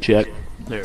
Check. There.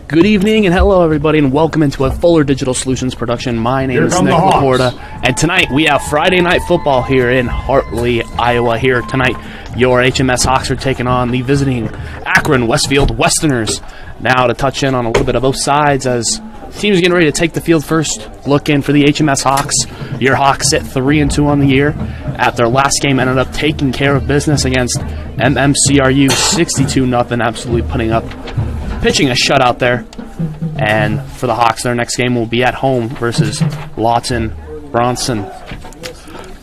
Good evening and hello everybody and welcome into a Fuller Digital Solutions production. My name is Nick Laporta and tonight we have Friday night football here in Hartley, Iowa. Here tonight your HMS Hawks are taking on the visiting Akron-Westfield Westerners. Now to touch in on a little bit of both sides as teams getting ready to take the field first. Looking for the HMS Hawks. Your Hawks sit 3-2 on the year. At their last game ended up taking care of business against MMCRU 62-0, absolutely pitching a shutout there. And for the Hawks, their next game will be at home versus Lawton Bronson.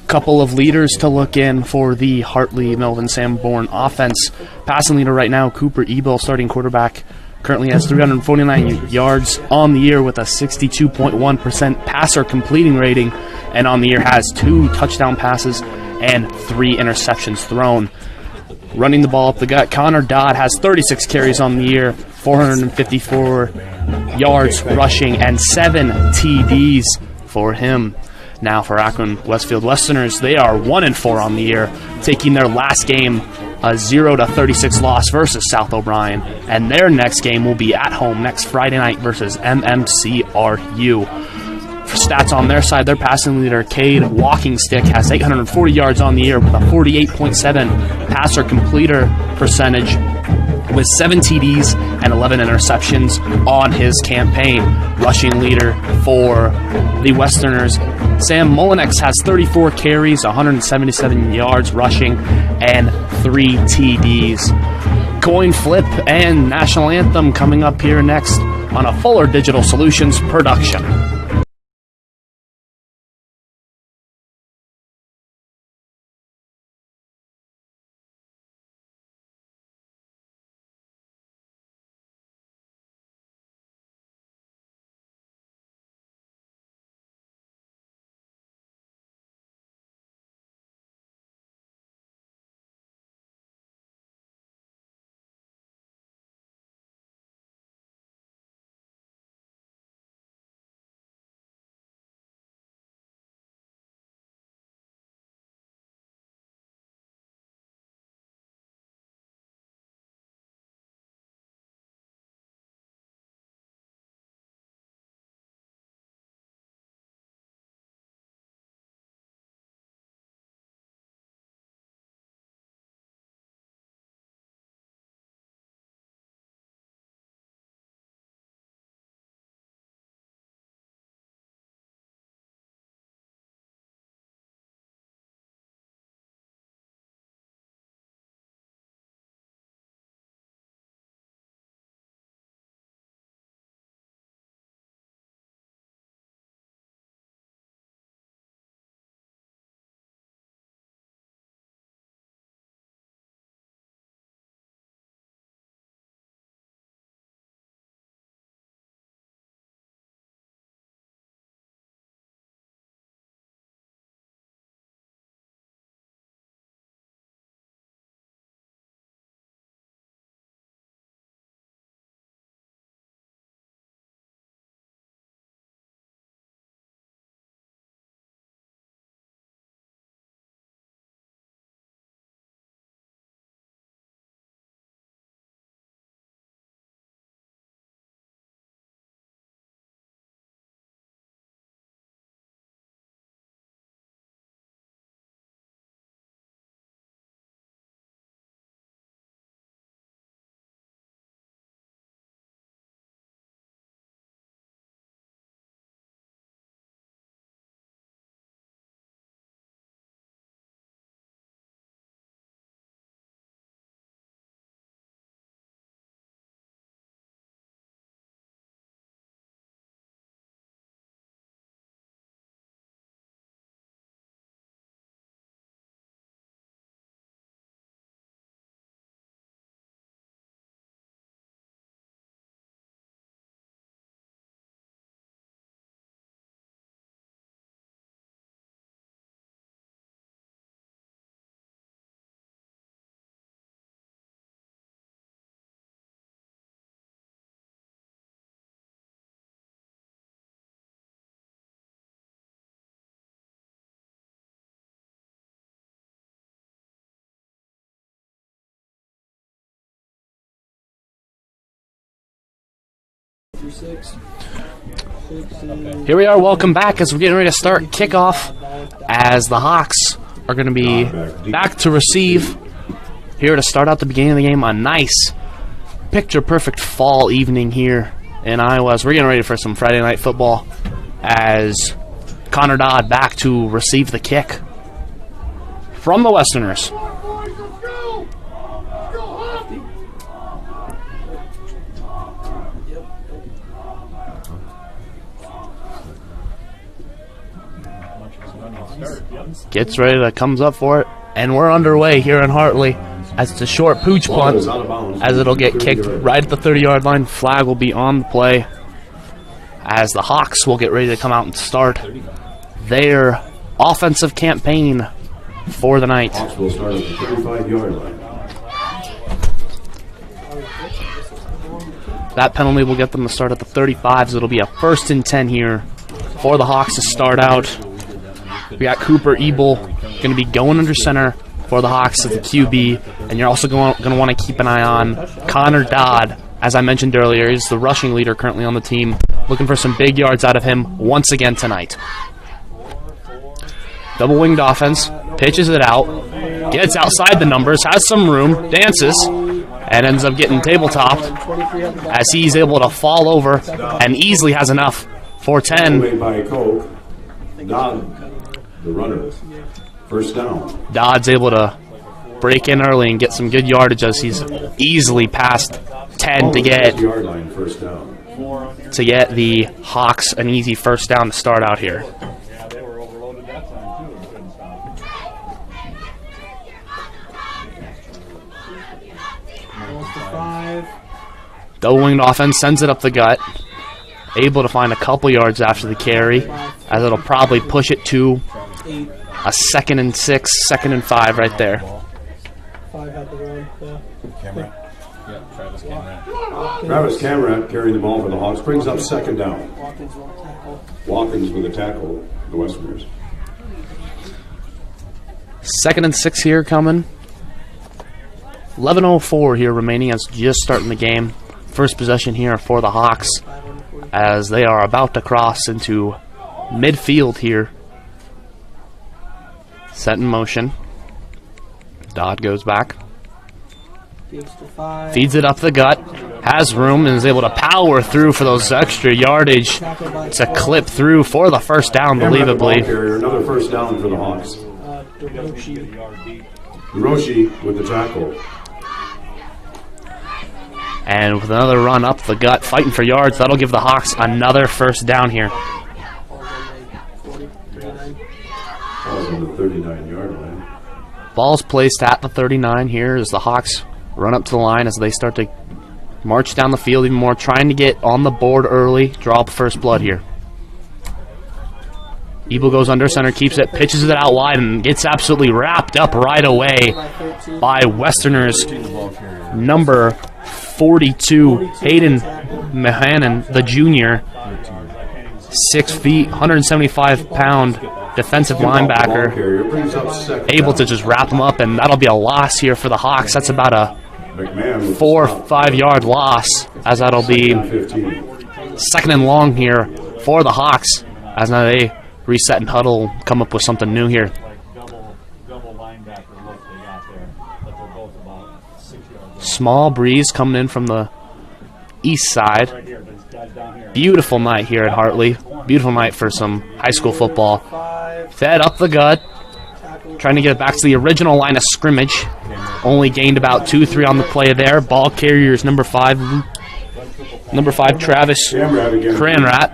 Couple of leaders to look in for the Hartley Melvin Sanborn offense. Passing leader right now, Cooper Ebel, starting quarterback, currently has 349 yards on the year with a 62.1% passer completing rating, and on the year has 2 touchdown passes and 3 interceptions thrown. Running the ball up the gut, Connor Dodd has 36 carries on the year, 454 yards rushing, and 7 TDs for him. Now for Akron-Westfield Westerners, they are 1-4 on the year, taking their last game a 0-36 loss versus South O'Brien, and their next game will be at home next Friday night versus MMCRU. For stats on their side, their passing leader, Cade Walking Stick, has 840 yards on the year with a 48.7 passer completer percentage, with 7 TDs and 11 interceptions on his campaign. Rushing leader for the Westerners, Sam Molinex, has 34 carries, 177 yards rushing, and 3 TDs. Coin flip and national anthem coming up here next on a Fuller Digital Solutions production. Here we are, welcome back as we're getting ready to start kickoff as the Hawks are going to be back to receive here to start out the beginning of the game. A nice picture-perfect fall evening here in Iowa as we're getting ready for some Friday night football as Connor Dodd back to receive the kick from the Westerners. Gets ready to comes up for it, and we're underway here in Hartley as it's a short pooch punt as it'll get kicked right at the 30-yard line. Flag will be on the play as the Hawks will get ready to come out and start their offensive campaign for the night. Hawks will start at the 35-yard line. That penalty will get them to start at the 35, so it'll be a 1st and 10 here for the Hawks to start out. We got Cooper Ebel going to be going under center for the Hawks at the QB, and you're also going to want to keep an eye on Connor Dodd. As I mentioned earlier, he's the rushing leader currently on the team. Looking for some big yards out of him once again tonight. Double-winged offense, pitches it out, gets outside the numbers, has some room, dances, and ends up getting tabletopped as he's able to fall over and easily has enough for 10. By Coke. Dodd, the runner. 1st down. Dodd's able to break in early and get some good yardage as he's easily past 10 to get the Hawks an easy 1st down to start out here. Double-winged offense sends it up the gut. Able to find a couple yards after the carry as it'll probably push it to a 2nd and 6, 2nd and 5 right there. Travis Cameron carrying the ball for the Hawks brings up 2nd down. Watkins with a tackle, the Westerners. 2nd and 6 here coming. 11:04 here remaining as just starting the game. First possession here for the Hawks as they are about to cross into midfield here. Set in motion. Dodd goes back. Feeds it up the gut. Has room and is able to power through for those extra yardage to clip through for the 1st down, believably. Another 1st down for the Hawks. Hiroshi with the tackle. And with another run up the gut, fighting for yards, that'll give the Hawks another 1st down here. Ball's on the 39-yard line. Ball's placed at the 39 here as the Hawks run up to the line as they start to march down the field even more, trying to get on the board early, draw up first blood here. Ebel goes under center, keeps it, pitches it out wide, and gets absolutely wrapped up right away by Westerners. Number 42, Hayden Mahanan, the junior, 6 feet, 175-pound defensive linebacker, able to just wrap him up, and that'll be a loss here for the Hawks. That's about a 4 or 5 yard loss, as that'll be 2nd and long here for the Hawks, as now they reset and huddle, come up with something new here. Small breeze coming in from the east side. Beautiful night here at Hartley. Beautiful night for some high school football. Fed up the gut. Trying to get it back to the original line of scrimmage. Only gained about 2-3 on the play there. Ball carriers number 5 Travis Cranrat.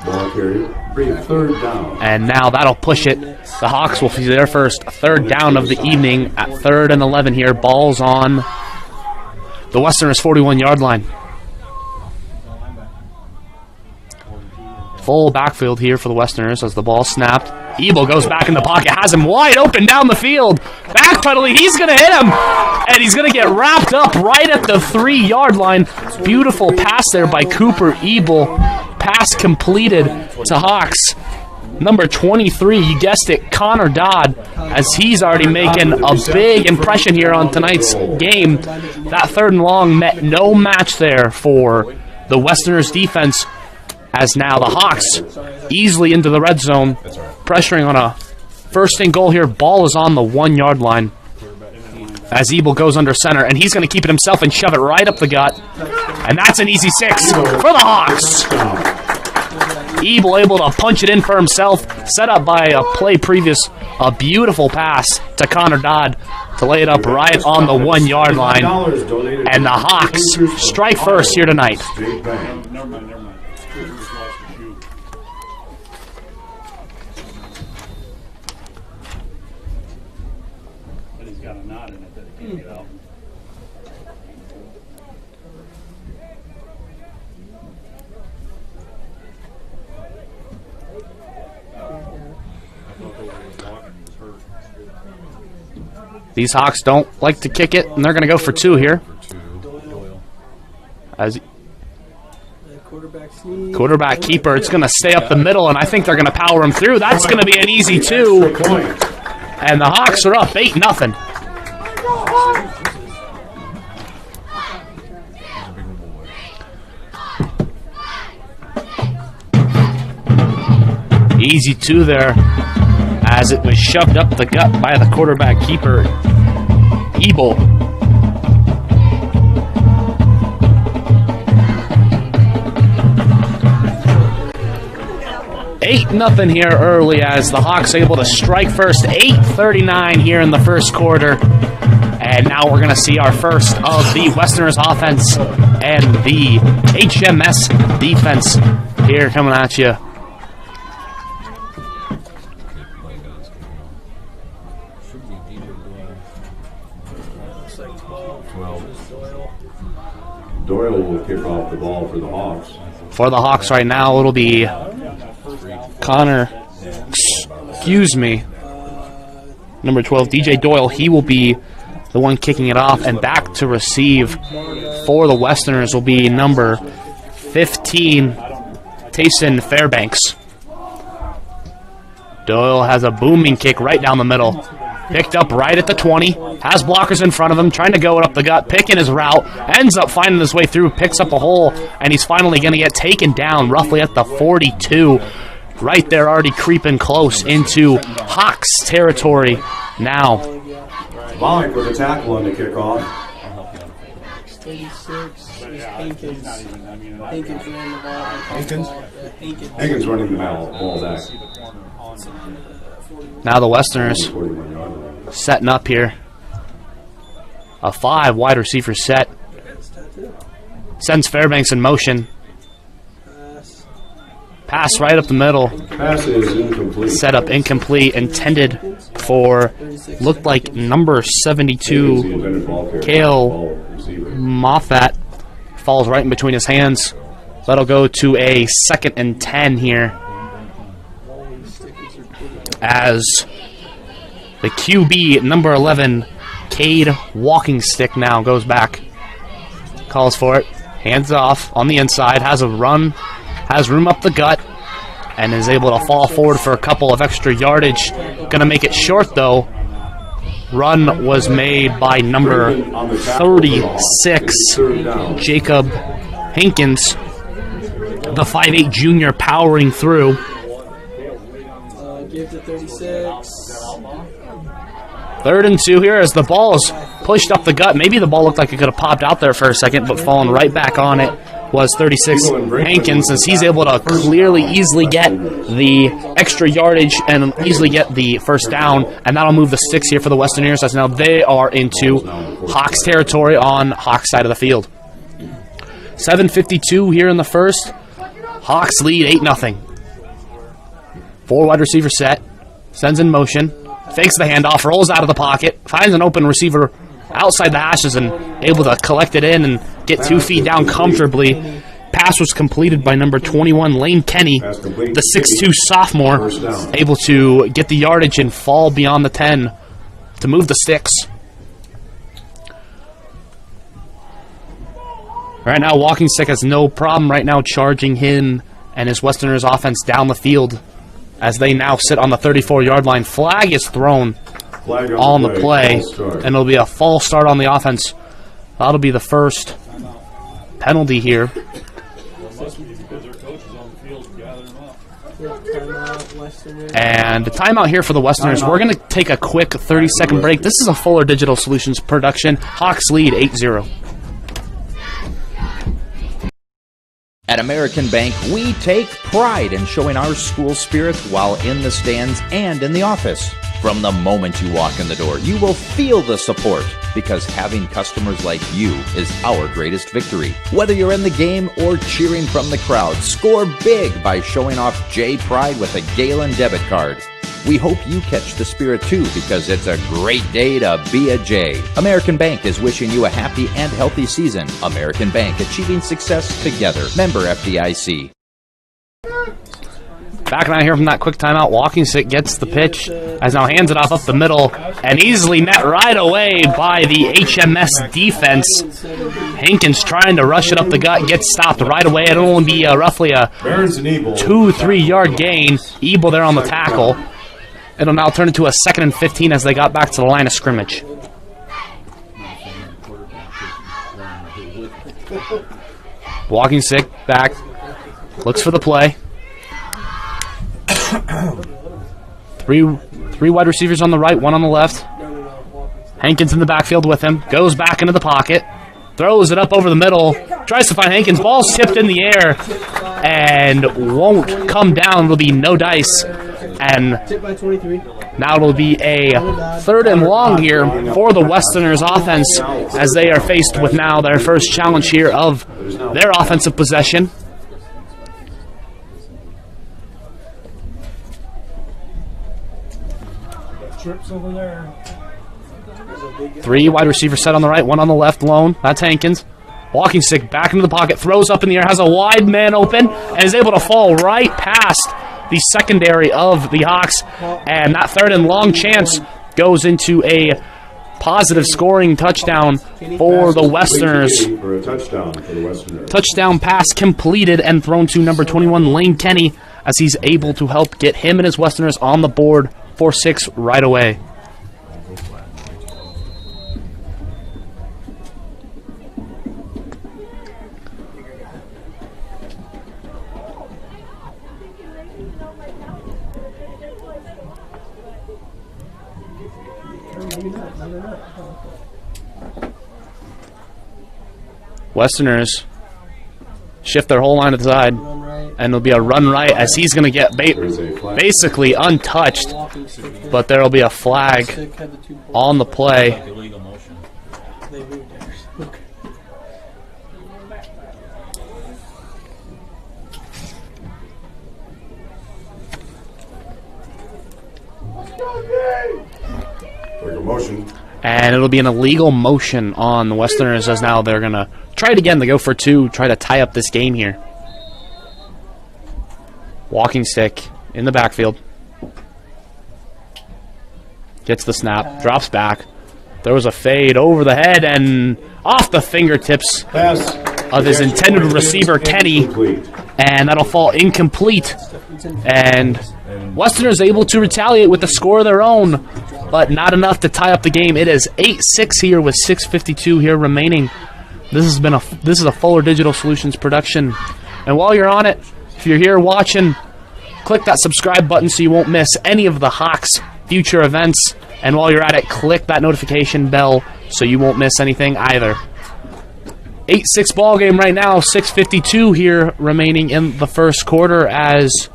Ball carrier, 3rd down. And now that'll push it. The Hawks will see their first 3rd down of the evening at 3rd and 11 here. Ball's on the Westerners' 41-yard line. Full backfield here for the Westerners as the ball snapped. Ebel goes back in the pocket, has him wide open down the field. Backpedaling, he's going to hit him. And he's going to get wrapped up right at the 3-yard line. Beautiful pass there by Cooper Ebel. Pass completed to Hawks. Number 23, you guessed it, Connor Dodd, as he's already making a big impression here on tonight's game. That 3rd and long met no match there for the Westerners' defense, as now the Hawks easily into the red zone, pressuring on a first and goal here. Ball is on the 1 yard line as Ebel goes under center, and he's going to keep it himself and shove it right up the gut. And that's an easy 6 for the Hawks. Ebel able to punch it in for himself, set up by a play previous, a beautiful pass to Connor Dodd to lay it up right on the 1 yard line. And the Hawks strike first here tonight. Never mind. But he's got a knot in it that he can't get out. These Hawks don't like to kick it, and they're going to go for 2 here. As quarterback keeper, it's going to stay up the middle, and I think they're going to power him through. That's going to be an easy 2. And the Hawks are up 8-0. Easy 2 there, as it was shoved up the gut by the quarterback keeper, Ebel. Nothing here early as the Hawks able to strike first. 8:39 here in the first quarter. And now we're going to see our first of the Westerners offense and the HMS defense here coming at you. Doyle will kick off the ball for the Hawks. For the Hawks right now, it'll be Connor, excuse me, number 12, DJ Doyle. He will be the one kicking it off, and back to receive for the Westerners will be number 15, Tayson Fairbanks. Doyle has a booming kick right down the middle. Picked up right at the 20, has blockers in front of him, trying to go up the gut, picking his route, ends up finding his way through, picks up a hole, and he's finally going to get taken down roughly at the 42. Right there, already creeping close into Hawks territory now. Bollock with a tackle on the kickoff. 36 is Hankins. Hankins running the ball back. Now the Westerners setting up here. A 5 wide receiver set. Sends Fairbanks in motion. Pass right up the middle. Pass is incomplete. Set up incomplete. Intended for, looked like number 72, Kale Moffat. Falls right in between his hands. That'll go to a 2nd and 10 here, as the QB, number 11, Cade Walking Stick, now goes back. Calls for it. Hands off on the inside. Has a run. Has room up the gut. And is able to fall forward for a couple of extra yardage. Going to make it short, though. Run was made by number 36, Jacob Hankins, the 5'8 junior, powering through. Give to 36. 3rd and 2 here as the ball's pushed up the gut. Maybe the ball looked like it could have popped out there for a second, but falling right back on it was 36 Hankins, as he's able to clearly, easily get the extra yardage and easily get the first down, and that'll move the sticks here for the Westerners, as now they are into Hawks territory on Hawks side of the field. 7:52 here in the first. Hawks lead 8-0. 4 wide receiver set. Sends in motion. Fakes the handoff. Rolls out of the pocket. Finds an open receiver outside the hashes and able to collect it in and get 2 feet down comfortably. Pass was completed by number 21, Lane Kenny, the 6'2 sophomore, able to get the yardage and fall beyond the 10 to move the sticks. Right now, Walking Stick has no problem right now charging him and his Westerners offense down the field, as they now sit on the 34-yard line. Flag is thrown on the play, and it'll be a false start on the offense. That'll be the first penalty here And the timeout here for the Westerners. We're going to take a quick 30-second break. This is a Fuller Digital Solutions production. Hawks lead 8-0. At American Bank, we take pride in showing our school spirit while in the stands and in the office. From the moment you walk in the door, you will feel the support because having customers like you is our greatest victory. Whether you're in the game or cheering from the crowd, score big by showing off J Pride with a Galen debit card. We hope you catch the spirit too because it's a great day to be a J. American Bank is wishing you a happy and healthy season. American Bank, achieving success together. Member FDIC. Back and I here from that quick timeout. Walking Stick gets the pitch as now hands it off up the middle and easily met right away by the HMS defense. Hankins trying to rush it up the gut, gets stopped right away. It'll only be roughly a 2-3 yard gain. Ebel there on the tackle. It'll now turn into a 2nd and 15 as they got back to the line of scrimmage. Walking Stick back, looks for the play. Three wide receivers on the right, one on the left. Hankins in the backfield with him. Goes back into the pocket. Throws it up over the middle. Tries to find Hankins. Ball's tipped in the air and won't come down. It'll be no dice. And now it'll be a 3rd and long here for the Westerners offense as they are faced with now their first challenge here of their offensive possession. Trips over there. 3 wide receivers set on the right, 1 on the left, lone. That's Hankins. Walking Stick back into the pocket, throws up in the air, has a wide man open, and is able to fall right past the secondary of the Hawks. And that 3rd and long chance goes into a positive scoring touchdown for the Westerners. Touchdown pass completed and thrown to number 21, Lane Kenny, as he's able to help get him and his Westerners on the board for 6 right away. Westerners shift their whole line to the side, and it'll be a run right as he's going to get basically untouched, but there will be a flag on the play. And it'll be an illegal motion on the Westerners as now they're going to try it again to go for 2, try to tie up this game here. Walking Stick in the backfield. Gets the snap, drops back. There was a fade over the head and off the fingertips of his intended receiver, Kenny. And that'll fall incomplete. And Westerners able to retaliate with a score of their own, but not enough to tie up the game. It is 8-6 here with 6:52 here remaining. This is a Fuller Digital Solutions production. And while you're on it, if you're here watching, click that subscribe button so you won't miss any of the Hawks' future events. And while you're at it, click that notification bell so you won't miss anything either. 8-6 ball game right now, 6:52 here remaining in the first quarter as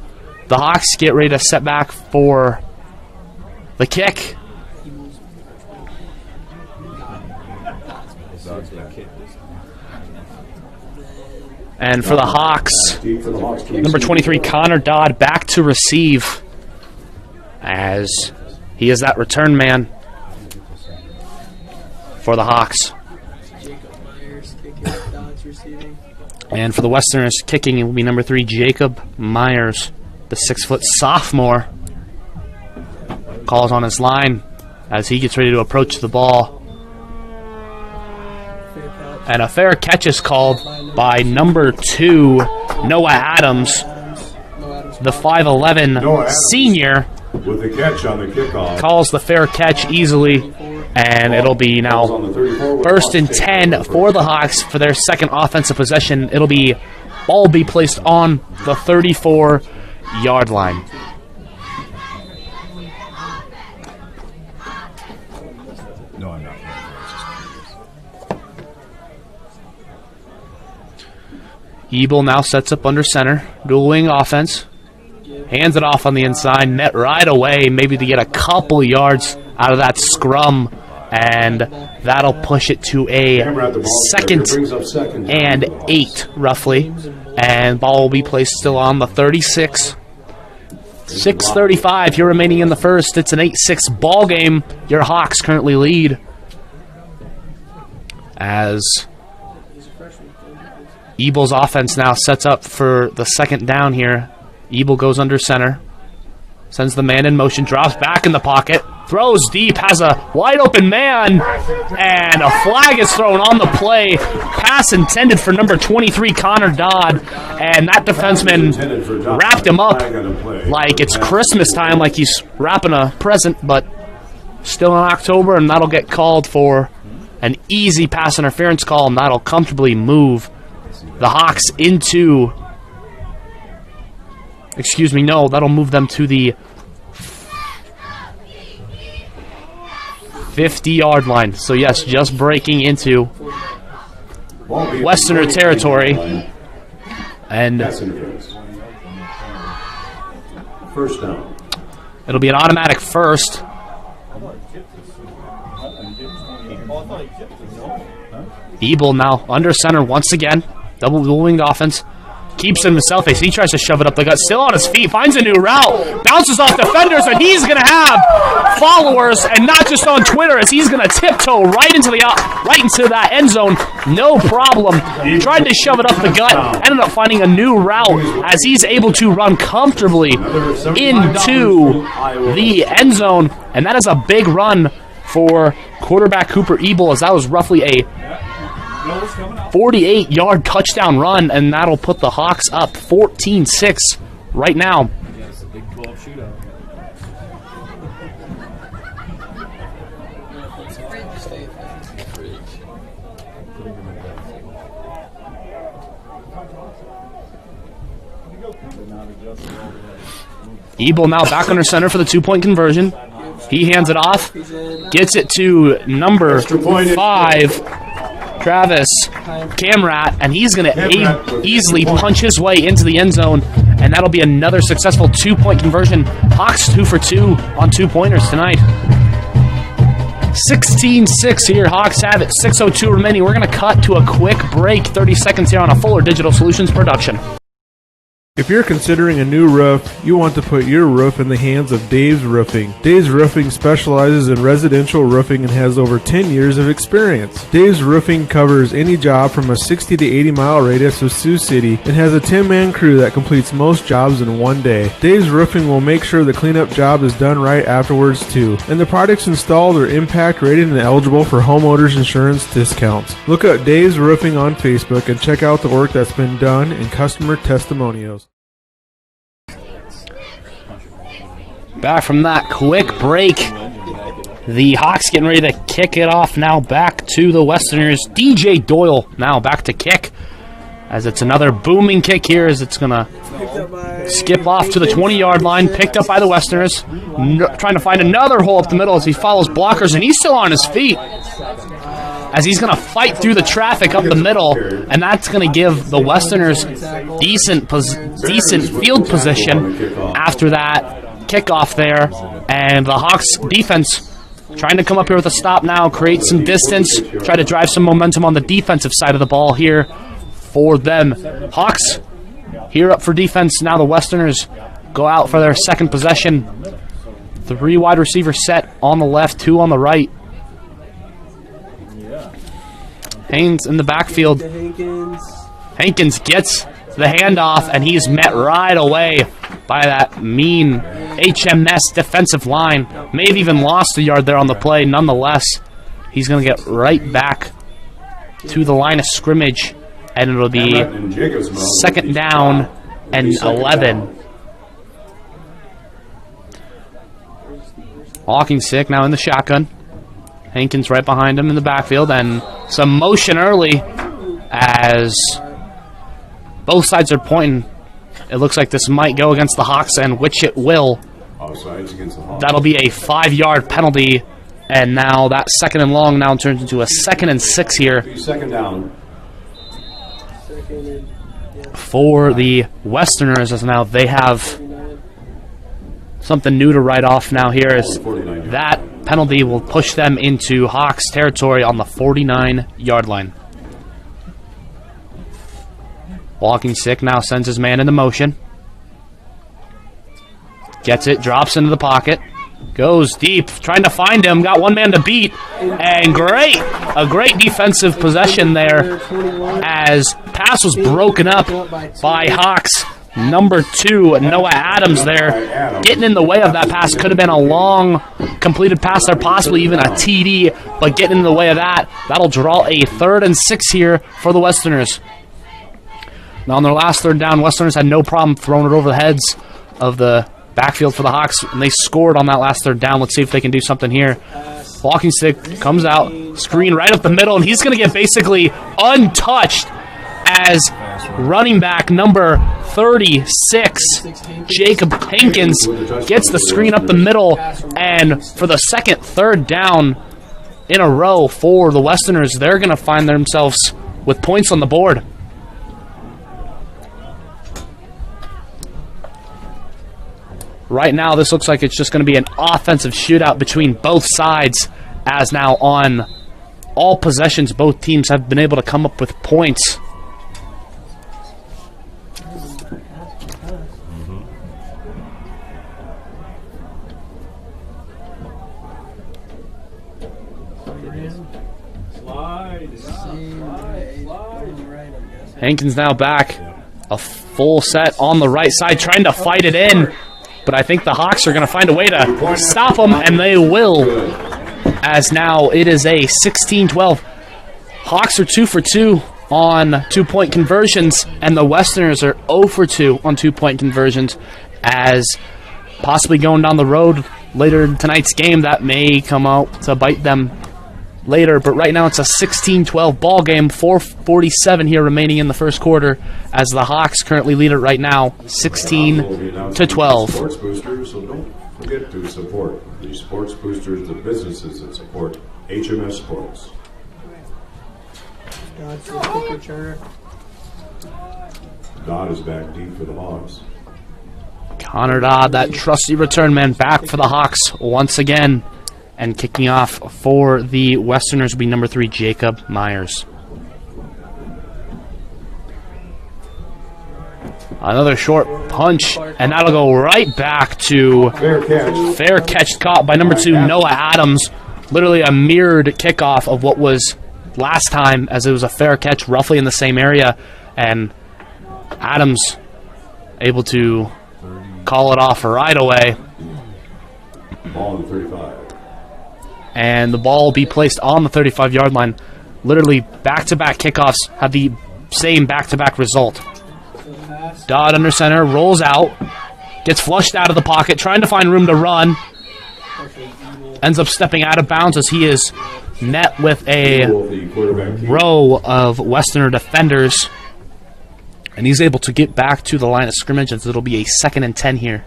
the Hawks get ready to set back for the kick. And for the Hawks, number 23, Connor Dodd, back to receive as he is that return man for the Hawks. And for the Westerners, kicking it will be number 3, Jacob Myers, the 6-foot sophomore. Calls on his line as he gets ready to approach the ball. And a fair catch is called by number 2, Noah Adams, the 5'11" senior. With the catch on the kickoff. Calls the fair catch easily, and it'll be now 1st and 10 for the Hawks for their second offensive possession. Ball be placed on the 34-yard line. Ebel now sets up under center. Dual wing offense. Hands it off on the inside. Net right away, maybe to get a couple yards out of that scrum. And that'll push it to a second and 8, roughly. And ball will be placed still on the 36. 6:35 here remaining in the first. It's an 8-6 ball game. Your Hawks currently lead. As Ebel's offense now sets up for the second down here. Ebel goes under center. Sends the man in motion. Drops back in the pocket. Throws deep. Has a wide open man. And a flag is thrown on the play. Pass intended for number 23, Connor Dodd. And that defenseman wrapped him up like it's Christmas time, like he's wrapping a present, but still in October, and that'll get called for an easy pass interference call, and that'll comfortably move the Hawks into... Excuse me, no, that'll move them to the 50-yard line. So yes, just breaking into Westerner territory. And first down. It'll be an automatic first. Ebel now under center once again. Double winged offense. Keeps it himself as he tries to shove it up the gut. Still on his feet. Finds a new route. Bounces off defenders, and he's going to have followers, and not just on Twitter, as he's going to tiptoe right into that end zone. No problem. Tried to shove it up the gut. Ended up finding a new route as he's able to run comfortably into the end zone. And that is a big run for quarterback Cooper Ebel, as that was roughly a 48-yard touchdown run, and that'll put the Hawks up 14-6 right now. Ebel now back under center for the two-point conversion. He hands it off, gets it to number 5, Travis Camrat, and he's going to easily punch his way into the end zone, and that'll be another successful two-point conversion. Hawks 2 for 2 on two-pointers tonight. 16-6 here. Hawks have it. 6:02 remaining. We're going to cut to a quick break. 30 seconds here on a Fuller Digital Solutions production. If you're considering a new roof, you want to put your roof in the hands of Dave's Roofing. Dave's Roofing specializes in residential roofing and has over 10 years of experience. Dave's Roofing covers any job from a 60 to 80 mile radius of Sioux City and has a 10-man crew that completes most jobs in one day. Dave's Roofing will make sure the cleanup job is done right afterwards too. And the products installed are impact rated and eligible for homeowners insurance discounts. Look up Dave's Roofing on Facebook and check out the work that's been done and customer testimonials. Back from that quick break, the Hawks getting ready to kick it off now back to the Westerners. DJ Doyle now back to kick, as it's another booming kick here, as it's going to skip off to the 20-yard line, picked up by the Westerners, trying to find another hole up the middle as he follows blockers, and he's still on his feet, as he's going to fight through the traffic up the middle, and that's going to give the Westerners decent field position after that kickoff there. And the Hawks defense trying to come up here with a stop now, create some distance, try to drive some momentum on the defensive side of the ball here for them. Hawks here up for defense. Now the Westerners go out for their second possession. 3 wide receivers set on the left, 2 on the right. Haynes in the backfield. Hankins gets the handoff, and he's met right away by that mean HMS defensive line. May have even lost a yard there on the play. Nonetheless, he's going to get right back to the line of scrimmage, and it'll be second down and 11. Hawkins sick now in the shotgun. Hankins right behind him in the backfield, and some motion early as both sides are pointing. It looks like this might go against the Hawks, and which it will. That'll be a 5-yard penalty, and now that second and long now turns into a 2nd and 6 here. Second down. for the Westerners, as now they have something new to write off now here, as that penalty will push them into Hawks territory on the 49-yard line. Walking Stick now sends his man into motion. Gets it, drops into the pocket. Goes deep, trying to find him. Got one man to beat. And a great defensive possession there, as pass was broken up by Hawks. Number 2, Noah Adams there, getting in the way of that pass. Could have been a long completed pass there, possibly even a TD, but getting in the way of that. That'll draw a 3rd and 6 here for the Westerners. Now on their last 3rd down, Westerners had no problem throwing it over the heads of the backfield for the Hawks, and they scored on that last 3rd down. Let's see if they can do something here. Walking Stick comes out, screen right up the middle, and he's going to get basically untouched as running back number 36, Jacob Hankins, gets the screen up the middle, and for the 2nd, 3rd down in a row for the Westerners, they're going to find themselves with points on the board. Right now, this looks like it's just going to be an offensive shootout between both sides, as now on all possessions, both teams have been able to come up with points. Hankins now back, a full set on the right side, trying to fight it in. But I think the Hawks are going to find a way to stop them, and they will, as now it is a 16-12. Hawks are 2 for 2 on 2-point conversions, and the Westerners are 0 for 2 on 2-point conversions, as possibly going down the road later in tonight's game, that may come out to bite them later. But right now it's a 16-12 ball game, 4:47 here remaining in the first quarter, as the Hawks currently lead it right now 16-12. Sports boosters, so don't forget to support the sports boosters, the businesses that support HMS Sports. Dodd is back deep for the Hawks. Connor Dodd, that trusty return man, back for the Hawks once again. And kicking off for the Westerners will be number 3, Jacob Myers. Another short punch, and that'll go right back to fair catch caught by number 2, Noah Adams. Literally a mirrored kickoff of what was last time, as it was a fair catch roughly in the same area, and Adams able to call it off right away. Ball on the 35. And the ball will be placed on the 35-yard line. Literally back-to-back kickoffs have the same back-to-back result. Dodd under center, rolls out, gets flushed out of the pocket, trying to find room to run. Ends up stepping out of bounds as he is met with a row of Westerner defenders. And he's able to get back to the line of scrimmage, as it'll be a 2nd and 10 here.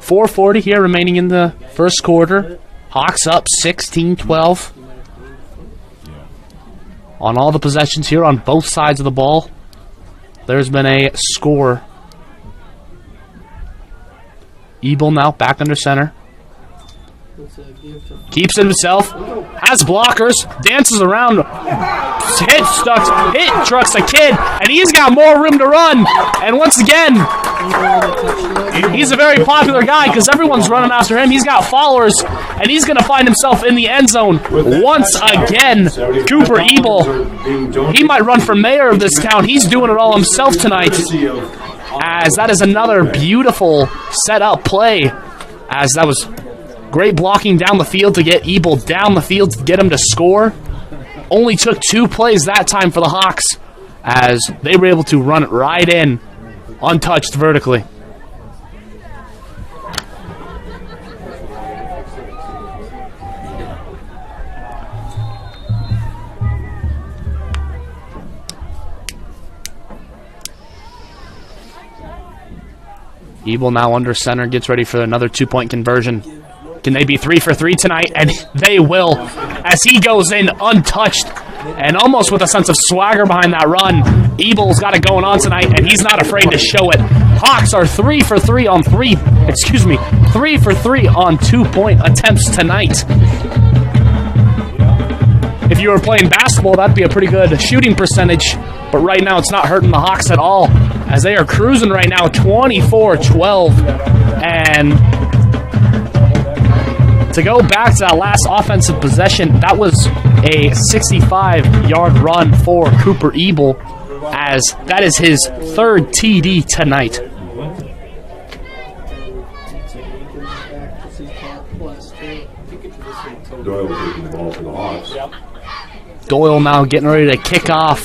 4:40 here remaining in the first quarter. Hawks up 16-12 on all the possessions here on both sides of the ball. There's been a score. Ebel now back under center. Keeps it himself. Has blockers. Dances around. Hit trucks a kid. And he's got more room to run. And once again, he's a very popular guy because everyone's running after him. He's got followers. And he's going to find himself in the end zone once again. Cooper Ebel. He might run for mayor of this town. He's doing it all himself tonight. As that is another beautiful set-up play. As that was great blocking down the field to get Ebel down the field to get him to score. Only took 2 plays that time for the Hawks, as they were able to run it right in, untouched vertically. Ebel now under center, gets ready for another 2-point conversion. Can they be 3 for 3 tonight? And they will, as he goes in untouched. and almost with a sense of swagger behind that run. Ebel's got it going on tonight, and he's not afraid to show it. Hawks are 3 for 3 on 3 for 3 on 2-point attempts tonight. If you were playing basketball, that'd be a pretty good shooting percentage, but right now it's not hurting the Hawks at all, as they are cruising right now 24-12. And to go back to that last offensive possession, that was a 65-yard run for Cooper Ebel, as that is his 3rd TD tonight. Doyle taking the ball for the Hawks. Doyle now getting ready to kick off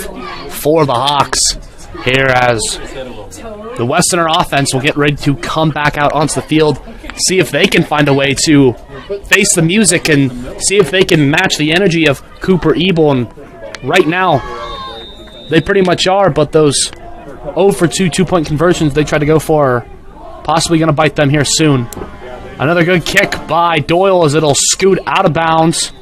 for the Hawks here, as the Westerner offense will get ready to come back out onto the field, see if they can find a way to face the music and see if they can match the energy of Cooper Ebel. And right now, they pretty much are, but those 0 for 2 2-point conversions they try to go for are possibly going to bite them here soon. Another good kick by Doyle as it'll scoot out of bounds.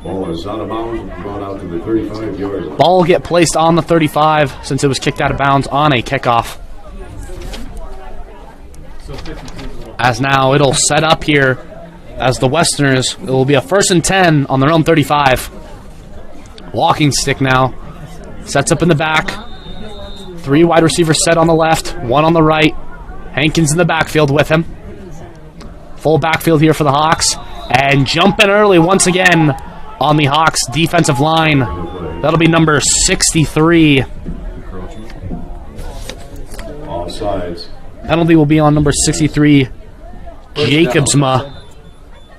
Ball is out of bounds, brought out to the 35-yard line. Ball will get placed on the 35 since it was kicked out of bounds on a kickoff. As now it'll set up here as the Westerners. It will be a 1st and 10 on their own 35. Walking stick now. Sets up in the back. 3 wide receivers set on the left, 1 on the right. Hankins in the backfield with him. Full backfield here for the Hawks. And jumping early once again on the Hawks defensive line. That'll be number 63. Offsides. Penalty will be on number 63, Jacobsma,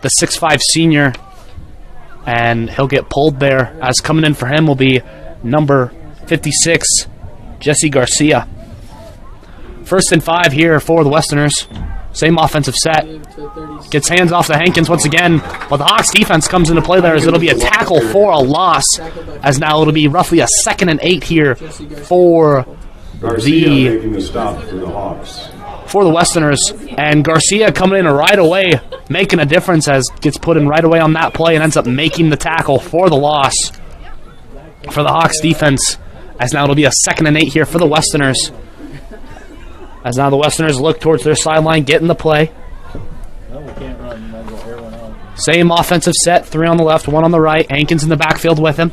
the 6'5 senior. And he'll get pulled there, as coming in for him will be number 56, Jesse Garcia. 1st and 5 here for the Westerners. Same offensive set. Gets hands off to Hankins once again, but the Hawks defense comes into play there, as it'll be a tackle for a loss, as now it'll be roughly a 2nd and 8 here for Garcia making the stop for the Hawks. For the Westerners, and Garcia coming in right away, making a difference, as gets put in right away on that play and ends up making the tackle for the loss for the Hawks defense, as now it'll be a 2nd and 8 here for the Westerners, as now the Westerners look towards their sideline, getting the play. Same offensive set, 3 on the left, 1 on the right. Hankins in the backfield with him.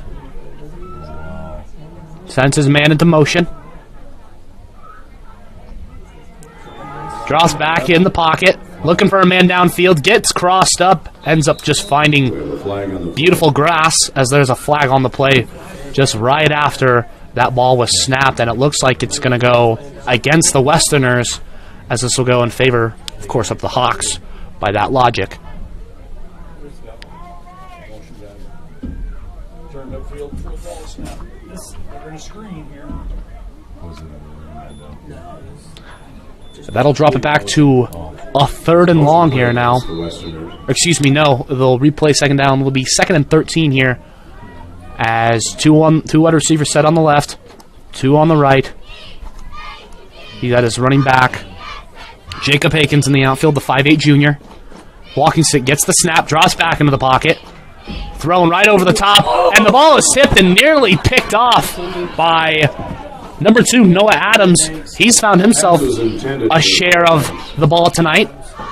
Sends his man into motion. Draws back in the pocket, looking for a man downfield, gets crossed up, ends up just finding beautiful grass, as there's a flag on the play just right after that ball was snapped, and it looks like it's going to go against the Westerners, as this will go in favor, of course, of the Hawks by that logic. Turned upfield for the ball snap. They're going to screen here. That'll drop it back to a 3rd and long here now. Excuse me, no. They'll replay 2nd down. Will be 2nd and 13 here, as 2 wide receivers set on the left, 2 on the right. He got his running back, Jacob Hankins, in the outfield, the 5'8 junior. Walking stick gets the snap, drops back into the pocket, thrown right over the top, and the ball is tipped and nearly picked off by number 2, Noah Adams. He's found himself a share of the ball tonight.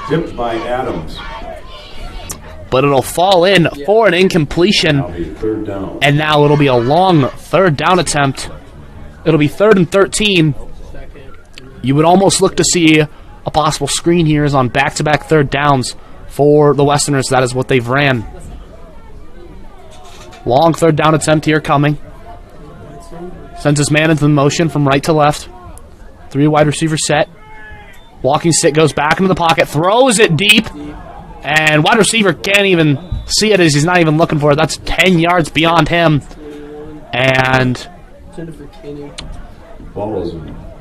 Tipped by Adams. But it'll fall in for an incompletion. And now it'll be a long 3rd down attempt. It'll be 3rd and 13. You would almost look to see a possible screen here is on back-to-back 3rd downs for the Westerners. That is what they've ran. Long 3rd down attempt here coming. Sends his man into the motion from right to left. 3 wide receiver set. Walking stick goes back into the pocket. Throws it deep. And wide receiver can't even see it, as he's not even looking for it. That's 10 yards beyond him. And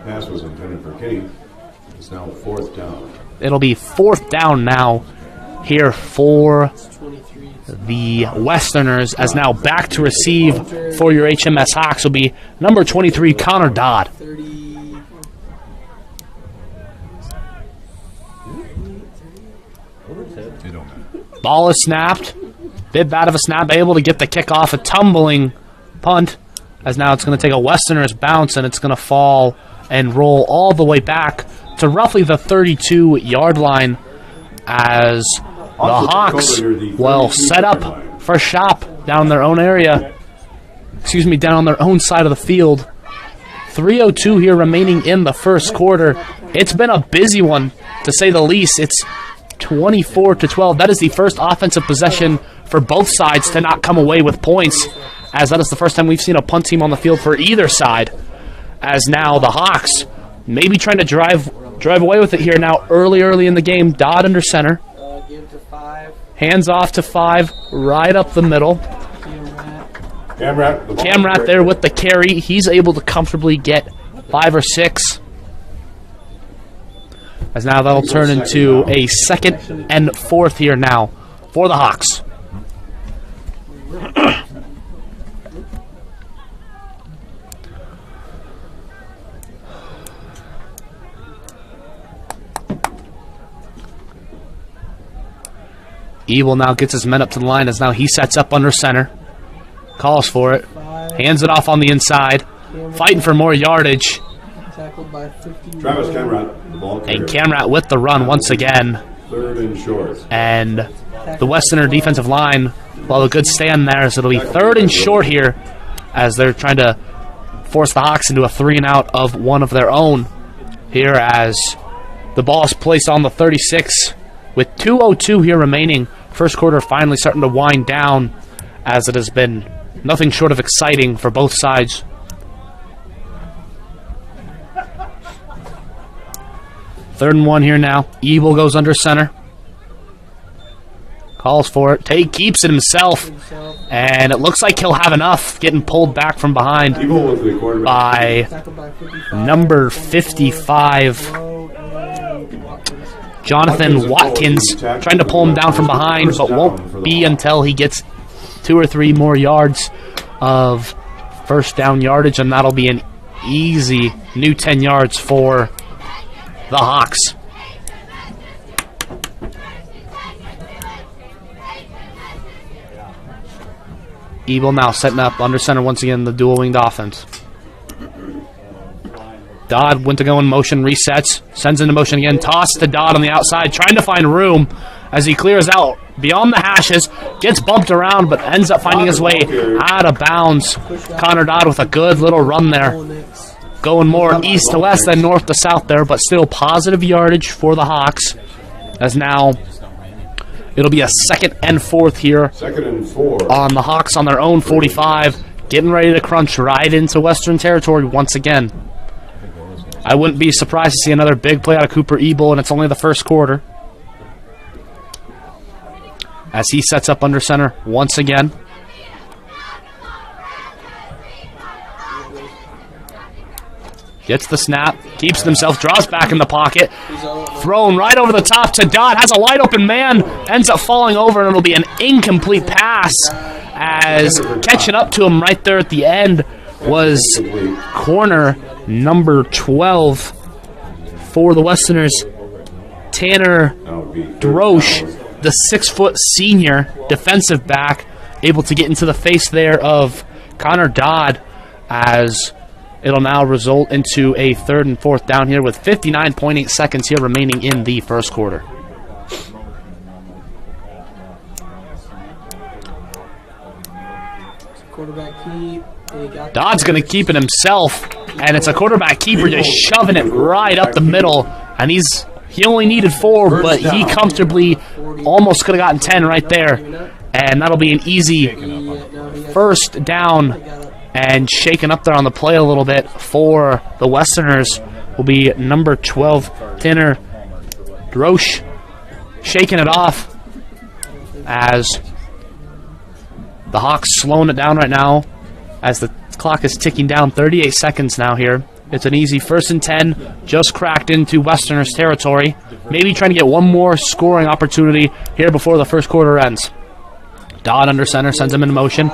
pass was intended for Kinney. It's now 4th down. It'll be 4th down now here for the Westerners, as now back to receive for your HMS Hawks will be number 23, Connor Dodd. Ball is snapped. Bit bad of a snap, able to get the kickoff, a tumbling punt, as now it's going to take a Westerners bounce, and it's going to fall and roll all the way back to roughly the 32-yard line, as the Hawks will set up for shop down their own area. Excuse me, down on their own side of the field. 3:02 here remaining in the first quarter. It's been a busy one, to say the least. It's 24-12. That is the first offensive possession for both sides to not come away with points, as that is the first time we've seen a punt team on the field for either side. As now the Hawks maybe trying to drive away with it here now early in the game. Dodd under center. Give to 5. Hands off to 5, right up the middle. Camrat there with the carry. He's able to comfortably get 5 or 6. As now that'll turn into a 2nd and 4th here now for the Hawks. Evil now gets his men up to the line, as now he sets up under center. Calls for it. Hands it off on the inside. Fighting for more yardage. Tackled by 50. Travis Camrat, the ball carrier. And Camrat with the run once again. 3rd and short. And the Westerner defensive line, well, a good stand there, so it'll be 3rd and short here, as they're trying to force the Hawks into a 3-and-out of one of their own here, as the ball is placed on the 36 with 2:02 here remaining. First quarter finally starting to wind down, as it has been nothing short of exciting for both sides. Third and 1 here now. Evil goes under center. Calls for it. Tate keeps it himself. And it looks like he'll have enough, getting pulled back from behind by number 55, Jonathan Watkins, trying to pull him down from behind, but won't be until he gets 2 or 3 more yards of first down yardage, and that'll be an easy new 10 yards for the Hawks. Evil now setting up under center once again, the dual-winged offense. Dodd went to go in motion, resets, sends into motion again, toss to Dodd on the outside, trying to find room as he clears out beyond the hashes, gets bumped around, but ends up finding his way out of bounds. Connor Dodd with a good little run there. Going more east to west than north to south there, but still positive yardage for the Hawks, as now it'll be a 2nd and 4th here 2nd and 4 on the Hawks on their own 45, getting ready to crunch right into Western territory once again. I wouldn't be surprised to see another big play out of Cooper Ebel, and it's only the first quarter, as he sets up under center once again. Gets the snap, keeps it himself, draws back in the pocket, thrown right over the top to Dodd, has a wide open man, ends up falling over, and it'll be an incomplete pass, as catching up to him right there at the end was corner number 12 for the Westerners, Tanner Drosh, the 6-foot senior defensive back, able to get into the face there of Connor Dodd, as it'll now result into a 3rd and 4th down here with 59.8 seconds here remaining in the first quarter. Quarterback keep. Dodd's going to keep it himself, and it's a quarterback keeper just shoving it right up the middle, and he only needed 4, but he comfortably almost could have gotten 10 right there, and that'll be an easy first down, and shaking up there on the play a little bit for the Westerners will be number 12, Tanner Drosh, shaking it off, as the Hawks slowing it down right now as the clock is ticking down. 38 seconds now here. It's an easy 1st and 10, just cracked into Westerners territory. Maybe trying to get one more scoring opportunity here before the first quarter ends. Dodd under center, sends him in motion,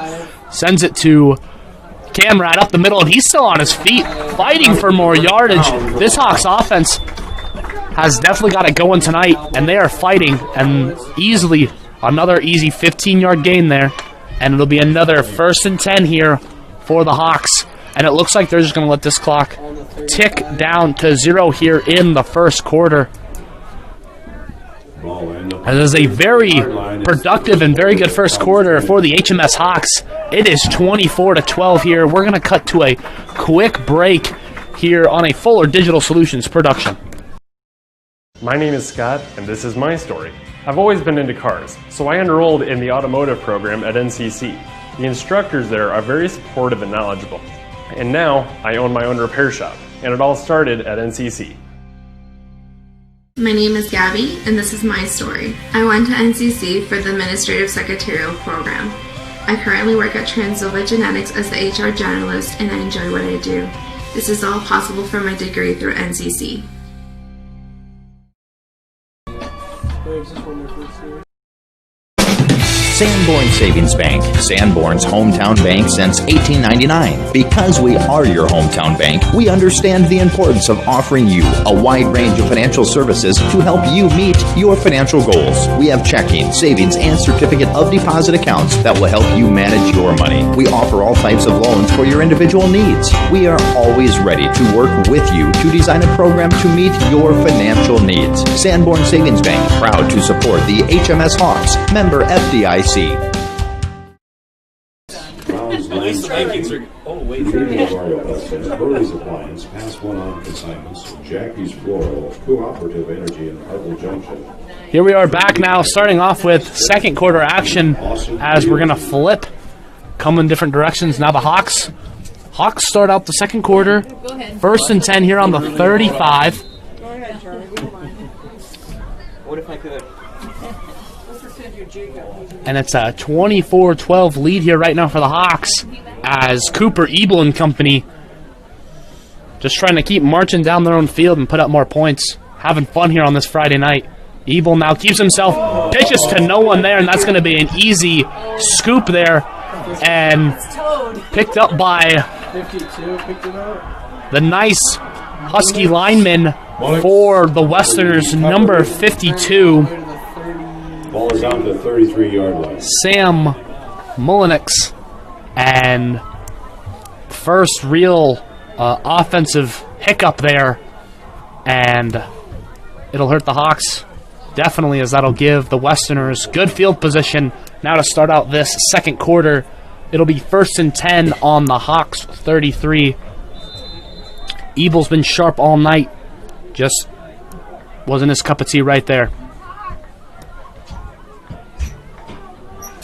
sends it to Camrat up the middle, and he's still on his feet, fighting for more yardage. This Hawks offense has definitely got it going tonight, and they are fighting and easily Another easy 15-yard gain there, and it'll be another 1st and 10 here for the Hawks. And it looks like they're just going to let this clock tick down to 0 here in the first quarter. It is a very productive and very good first quarter for the HMS Hawks. It is 24-12 here. We're going to cut to a quick break here on a Fuller Digital Solutions production. My name is Scott, and this is my story. I've always been into cars, so I enrolled in the automotive program at NCC. The instructors there are very supportive and knowledgeable. And now, I own my own repair shop, and it all started at NCC. My name is Gabby, and this is my story. I went to NCC for the Administrative Secretarial program. I currently work at Transylva Genetics as the HR generalist, and I enjoy what I do. This is all possible for my degree through NCC. Sanborn Savings Bank, Sanborn's hometown bank since 1899. Because we are your hometown bank, we understand the importance of offering you a wide range of financial services to help you meet your financial goals. We have checking, savings, and certificate of deposit accounts that will help you manage your money. We offer all types of loans for your individual needs. We are always ready to work with you to design a program to meet your financial needs. Sanborn Savings Bank, proud to support the HMS Hawks, member FDIC. Burley's Appliance, pass one on consignments. Jackie's Floral, Cooperative Energy in Hartwell Junction. Here we are back now, starting off with second quarter action as we're going to flip, come in different directions. Now the Hawks start out the second quarter, 1st and 10 here on the 35. Go ahead, Charlie. What if I could? And it's a 24-12 lead here right now for the Hawks as Cooper, Ebel and company just trying to keep marching down their own field and put up more points. Having fun here on this Friday night. Ebel now keeps himself, pitches to no one there, and that's going to be an easy scoop there. And picked up by 52, picked it up. the nice Husky lineman for the Westerners, number 52. Ball is down to the 33-yard line. Sam Mullenix, and first real offensive hiccup there, and it'll hurt the Hawks definitely, as that'll give the Westerners good field position now to start out this second quarter. It'll be 1st and 10 on the Hawks 33. Ebel's been sharp all night, just wasn't his cup of tea right there.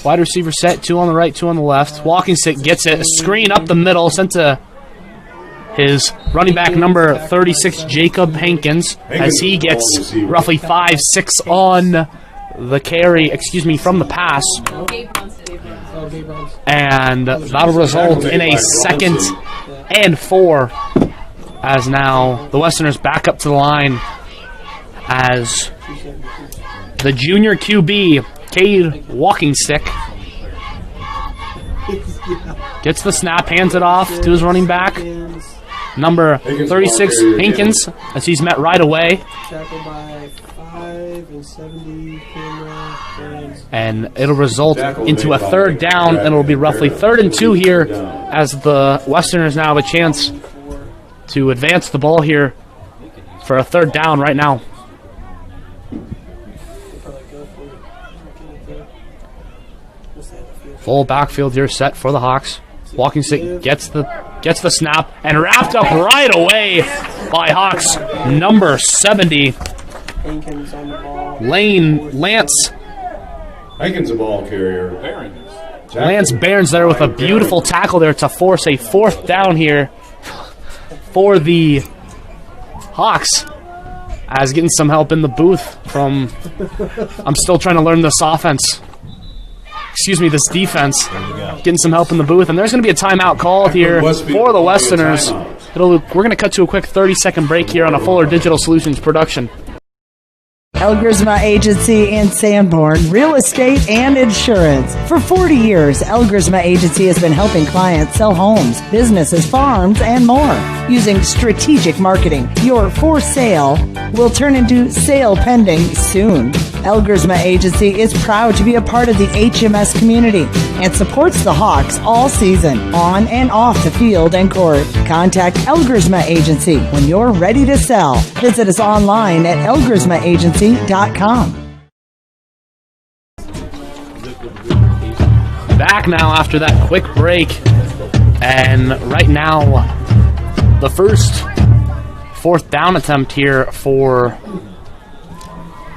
Wide receiver set, 2 on the right, 2 on the left. Walking stick gets it. A screen up the middle, sent to his running back number 36, Jacob Hankins, as he gets roughly 5-6 on the carry, from the pass. And that'll result in a 2nd and 4, as now the Westerners back up to the line as the junior QB, Cade Walking Stick, gets the snap, hands it off to his running back, number 36, Hankins, as he's met right away. Tackled by 5 and 70 camera. And it'll result into a 3rd down, and it'll be roughly 3rd and 2 here as the Westerners now have a chance to advance the ball here for a 3rd down right now. Full backfield here set for the Hawks. Walking stick gets the snap and wrapped up right away by Hawks number 70. Hankins on the ball. Lance Hankins a ball carrier. Lance Barnes there with a beautiful tackle there to force a 4th down here for the Hawks. As getting some help in the booth from, I'm still trying to learn this offense. This defense. Getting some help in the booth, and there's going to be a timeout called here for the Westerners. We're going to cut to a quick 30-second break here on a Fuller Digital Solutions production. El Grisma Agency in Sanborn, real estate and insurance. For 40 years, El Grisma Agency has been helping clients sell homes, businesses, farms, and more. Using strategic marketing, your for sale will turn into sale pending soon. Elgersma Agency is proud to be a part of the HMS community and supports the Hawks all season, on and off the field and court. Contact Elgersma Agency when you're ready to sell. Visit us online at elgersmaagency.com. Back now after that quick break, and right now the first fourth down attempt here for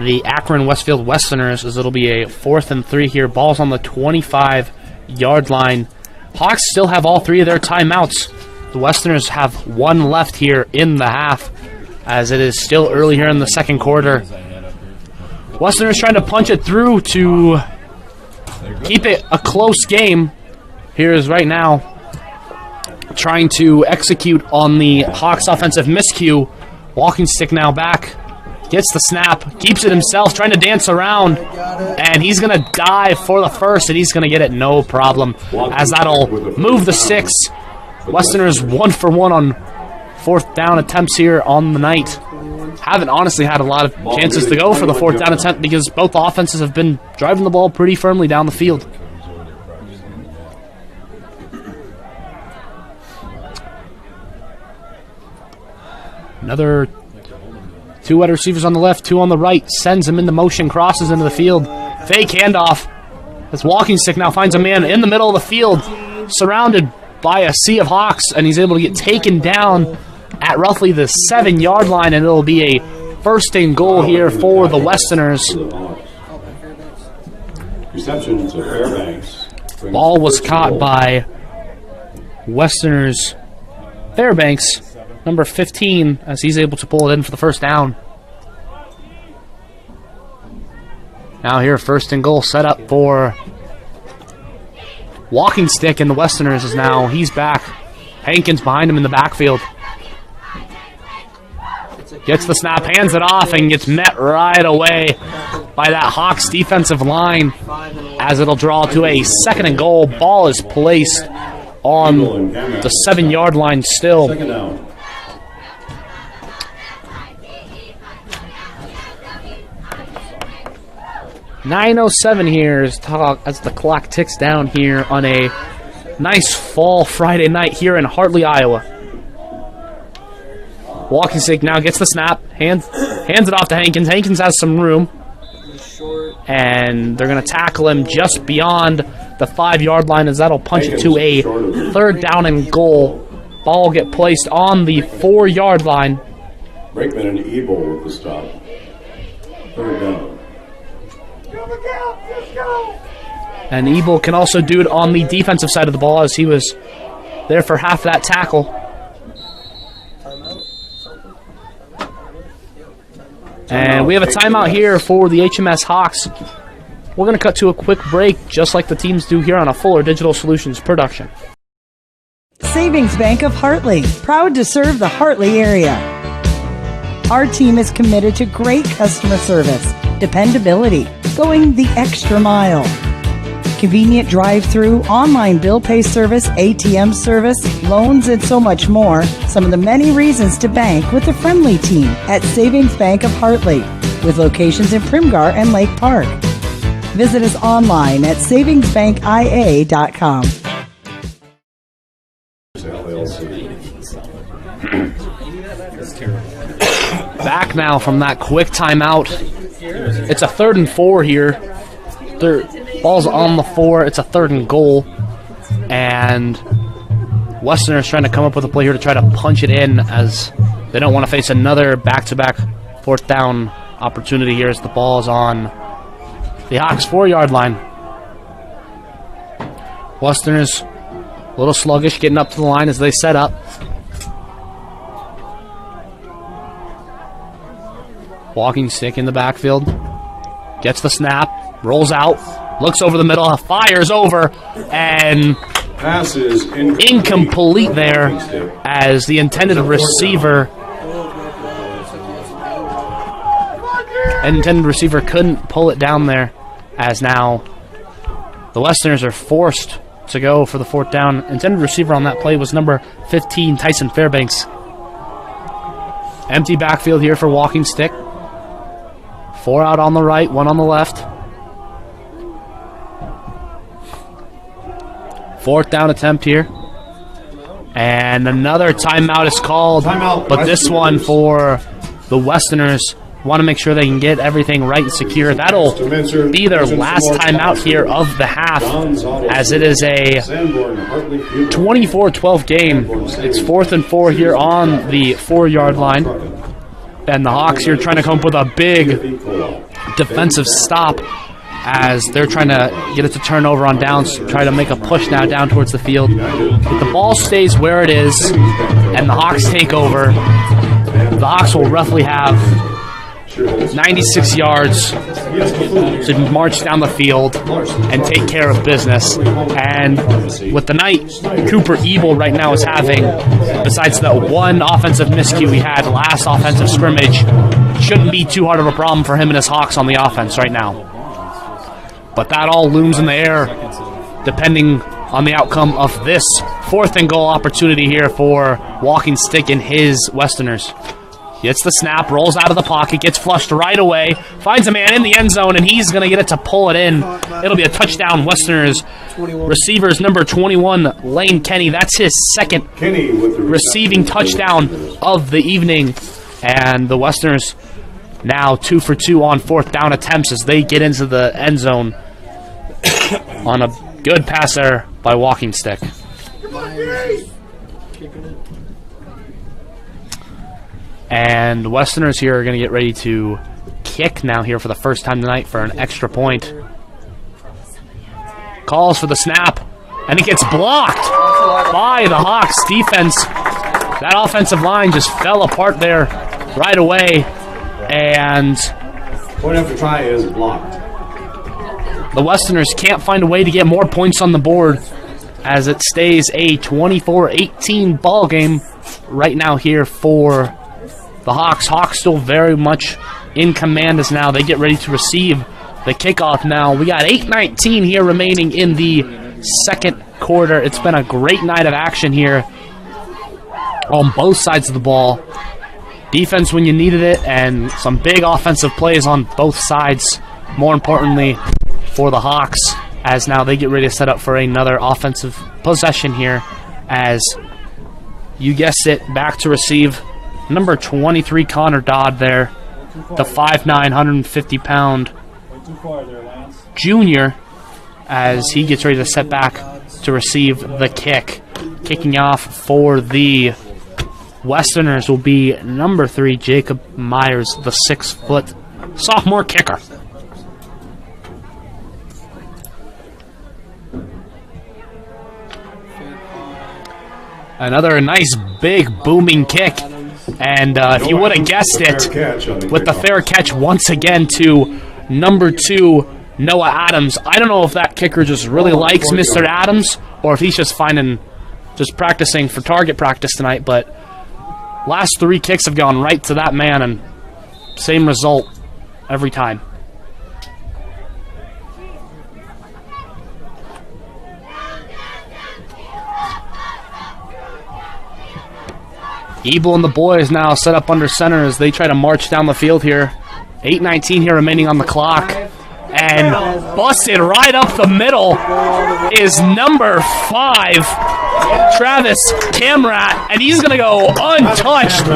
the Akron-Westfield Westerners, as it'll be a 4th and 3 here. Ball's on the 25-yard line. Hawks still have all 3 of their timeouts. The Westerners have 1 left here in the half, as it is still early here in the second quarter. Westerners trying to punch it through to keep it a close game. Here is right now trying to execute on the Hawks offensive miscue. Walking stick now back. Gets the snap. Keeps it himself. Trying to dance around. And he's going to dive for the first. And he's going to get it no problem. As that'll move the sticks. Westerners 1 for 1 on 4th down attempts here on the night. Haven't honestly had a lot of chances to go for the 4th down attempt because both offenses have been driving the ball pretty firmly down the field. Another 2 wide receivers on the left, 2 on the right. Sends him into motion, crosses into the field. Fake handoff. This walking stick now finds a man in the middle of the field, surrounded by a sea of Hawks, and he's able to get taken down at roughly the 7-yard line, and it'll be a 1st and goal here for the Westerners. Reception to Fairbanks. Ball was caught by Westerners Fairbanks, number 15, as he's able to pull it in for the 1st down. Now here, 1st and goal set up for walking stick, and the Westerners is now, he's back. Hankins behind him in the backfield. Gets the snap, hands it off, and gets met right away by that Hawks defensive line, as it'll draw to a 2nd and goal. Ball is placed on the 7-yard line still. 2nd down. .907 here as the clock ticks down here on a nice fall Friday night here in Hartley, Iowa. Walking stick now gets the snap, hands it off to Hankins. Hankins has some room, and they're going to tackle him just beyond the 5-yard line, as that'll punch it to a 3rd down and goal. Ball will get placed on the 4-yard line. Brakeman and Ebel with the stop. 3rd down. And Ebel can also do it on the defensive side of the ball, as he was there for half that tackle. And we have a timeout here for the HMS Hawks. We're going to cut to a quick break, just like the teams do here on a Fuller Digital Solutions production. Savings Bank of Hartley, proud to serve the Hartley area. Our team is committed to great customer service, dependability, going the extra mile. Convenient drive-through, online bill pay service, ATM service, loans, and so much more. Some of the many reasons to bank with a friendly team at Savings Bank of Hartley, with locations in Primgar and Lake Park. Visit us online at savingsbankia.com. Back now from that quick timeout. It's a 3rd and 4 here. Ball's on the 4. It's a 3rd and goal. And Westerners trying to come up with a play here to try to punch it in, as they don't want to face another back-to-back 4th down opportunity here, as the ball is on the Hawks 4-yard line. Westerners a little sluggish getting up to the line as they set up. Walking stick in the backfield. Gets the snap. Rolls out. Looks over the middle. Fires over. And pass is incomplete there, as the intended receiver couldn't pull it down there, as now the Westerners are forced to go for the 4th down. Intended receiver on that play was number 15, Tyson Fairbanks. Empty backfield here for walking stick. 4 out on the right, 1 on the left. 4th down attempt here. And another timeout is called, but this one for the Westerners. Want to make sure they can get everything right and secure. That'll be their last timeout here of the half, as it is a 24-12 game. It's 4th and 4 here on the 4-yard line. And the Hawks here trying to come up with a big defensive stop as they're trying to get it to turn over on downs, try to make a push now down towards the field. If the ball stays where it is and the Hawks take over, the Hawks will roughly have 96 yards to march down the field and take care of business. And with the night Cooper Ebel right now is having, besides the one offensive miscue he had last offensive scrimmage, shouldn't be too hard of a problem for him and his Hawks on the offense right now. But that all looms in the air depending on the outcome of this 4th and goal opportunity here for Walking Stick and his Westerners. Gets the snap, rolls out of the pocket, gets flushed right away, finds a man in the end zone, and he's going to get it to pull it in. It'll be a touchdown, Westerners. Receivers number 21, Lane Kenny. That's his second receiving touchdown of the evening. And the Westerners now 2 for 2 on 4th down attempts as they get into the end zone on a good pass there by Walking Stick. And Westerners here are going to get ready to kick now here for the first time tonight for an extra point. Calls for the snap, and it gets blocked by the Hawks defense. That offensive line just fell apart there right away, and point after try is blocked. The Westerners can't find a way to get more points on the board as it stays a 24-18 ball game right now here for the Hawks. Hawks still very much in command as now they get ready to receive the kickoff now. We got 8:19 here remaining in the second quarter. It's been a great night of action here on both sides of the ball. Defense when you needed it, and some big offensive plays on both sides. More importantly for the Hawks, as now they get ready to set up for another offensive possession here, as you guessed it, back to receive number 23 Connor Dodd there, the 5'9", 150-pound junior, as he gets ready to set back to receive the kick. Kicking off for the Westerners will be number 3 Jacob Myers, the 6-foot sophomore kicker. Another nice big booming kick. And if you would have guessed it, with the fair catch once again to number 2, Noah Adams. I don't know if that kicker just really likes Mr. Adams or if he's just practicing for target practice tonight, but last 3 kicks have gone right to that man, and same result every time. Ebel and the boys now set up under center as they try to march down the field here. 8:19 here remaining on the clock. And busted right up the middle is number 5, Travis Camrat. And he's going to go untouched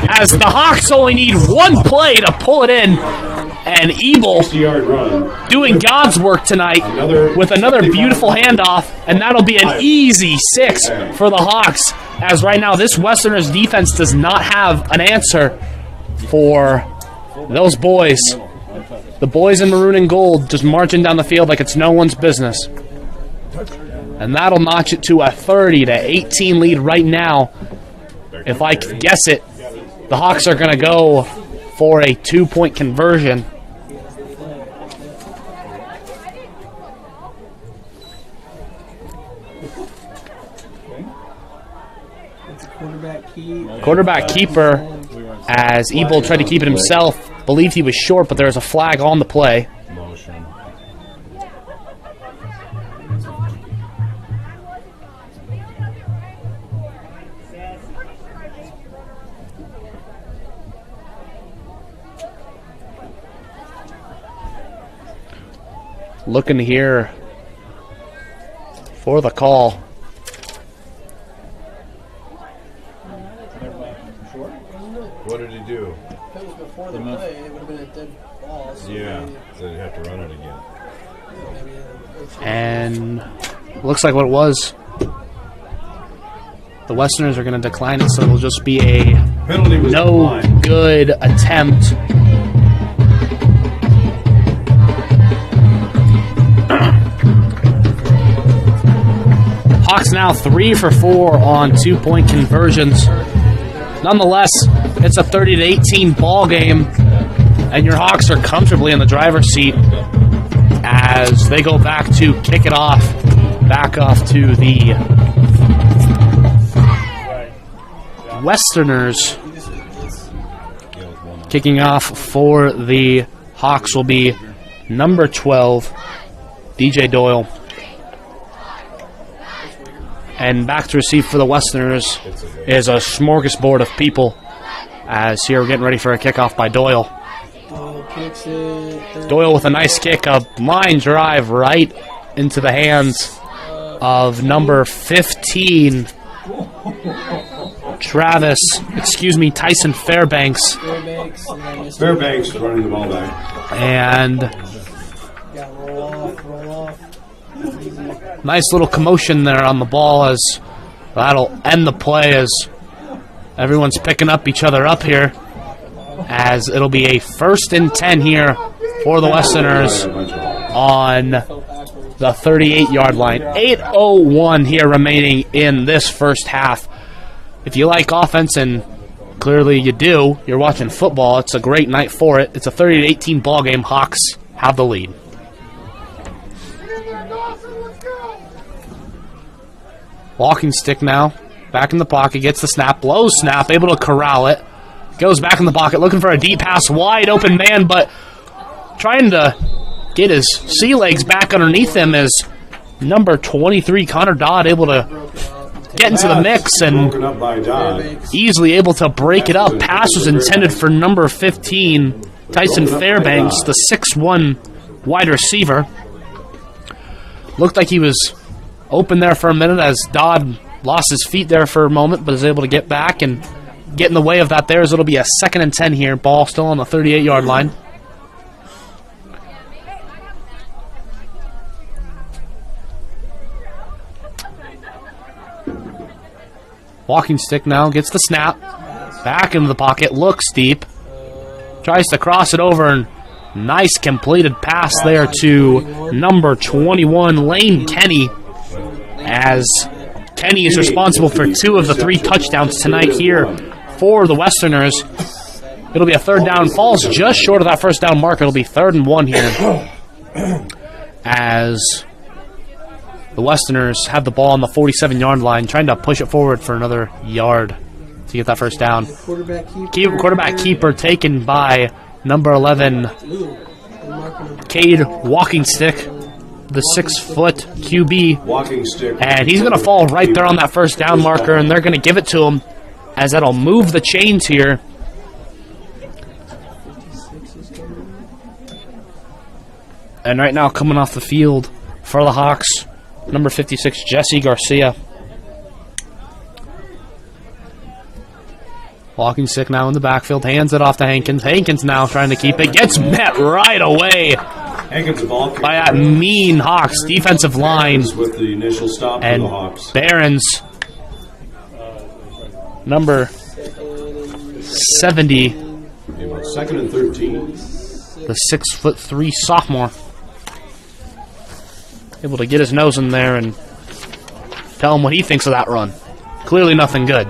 as the Hawks only need one play to pull it in. And Ebel doing God's work tonight with another beautiful handoff. And that'll be an easy 6 for the Hawks. As right now, this Westerners defense does not have an answer for those boys. The boys in maroon and gold just marching down the field like it's no one's business. And that'll notch it to a 30-18 lead right now. If I could guess it, the Hawks are going to go for a 2-point conversion. Quarterback keeper, as Ebel tried to keep it himself, believed he was short, but there was a flag on the play. looking here for the call. What did he do? If it was before the play, it would have been a dead ball. So Yeah, so they'd have to run it again. And looks like what it was. The Westerners are going to decline it, so it'll just be a Penalty was no declined. good attempt. Hawks now 3 for 4 on 2-point conversions. Nonetheless, it's a 30-18 ball game, and your Hawks are comfortably in the driver's seat as they go back to kick it off, back off to the Westerners. Kicking off for the Hawks will be number 12, DJ Doyle. And back to receive for the Westerners is a smorgasbord of people, as here we're getting ready for a kickoff by Doyle. Doyle with a nice kick, a line drive right into the hands of number 15, Tyson Fairbanks. Fairbanks running the ball back. And nice little commotion there on the ball, as that'll end the play as everyone's picking up each other up here, as it'll be a 1st and 10 here for the Westerners on the 38-yard line. 8:01 here remaining in this first half. If you like offense, and clearly you do, you're watching football, it's a great night for it. It's a 30-18 ball game. Hawks have the lead. Walking stick now, back in the pocket, gets the snap, blows snap, able to corral it, goes back in the pocket, looking for a deep pass, wide open man, but trying to get his sea legs back underneath him is number 23, Connor Dodd, able to get into the mix and easily able to break it up. Pass was intended for number 15, Tyson Fairbanks, the 6'1" wide receiver. Looked like he was open there for a minute as Dodd lost his feet there for a moment, but is able to get back and get in the way of that there, as it'll be a 2nd and 10 here. Ball still on the 38-yard line. Walking stick now, gets the snap, back into the pocket, looks deep, tries to cross it over, and nice completed pass there to number 21, Lane Kenny, as Kenny is responsible for 2 of the 3 touchdowns tonight here for the Westerners. It'll be a 3rd down, falls just short of that 1st down mark. It'll be 3rd and 1 here as the Westerners have the ball on the 47-yard line, trying to push it forward for another yard to get that 1st down. Quarterback keeper taken by number 11, Cade Walking Stick, the 6-foot QB. Walking stick. And he's going to fall right there on that 1st down marker, and they're going to give it to him, as that'll move the chains here. And right now, coming off the field for the Hawks, number 56, Jesse Garcia. Walking stick now in the backfield, hands it off to Hankins. Hankins now trying to keep it, gets met right away by that mean Hawks defensive line. With the initial stop and for the Hawks. Barons, number 70, 2nd and 13. the 6'3" sophomore, able to get his nose in there and tell him what he thinks of that run. Clearly nothing good.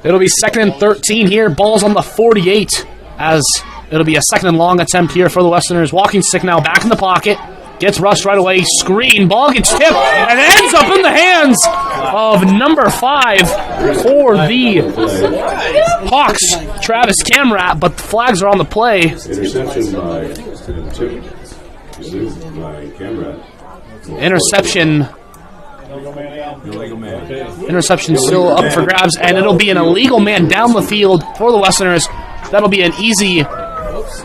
It'll be 2nd and 13 here. Ball's on the 48, as it'll be a 2nd and long attempt here for the Westerners. Walking stick now, back in the pocket. Gets rushed right away. Screen. Ball gets tipped and ends up in the hands of number 5 for the Hawks, Travis Camrat, but the flags are on the play. Interception by Camrat. Interception Illegal man. Interception still up for grabs, and it'll be an illegal man down the field for the Westerners. That'll be an easy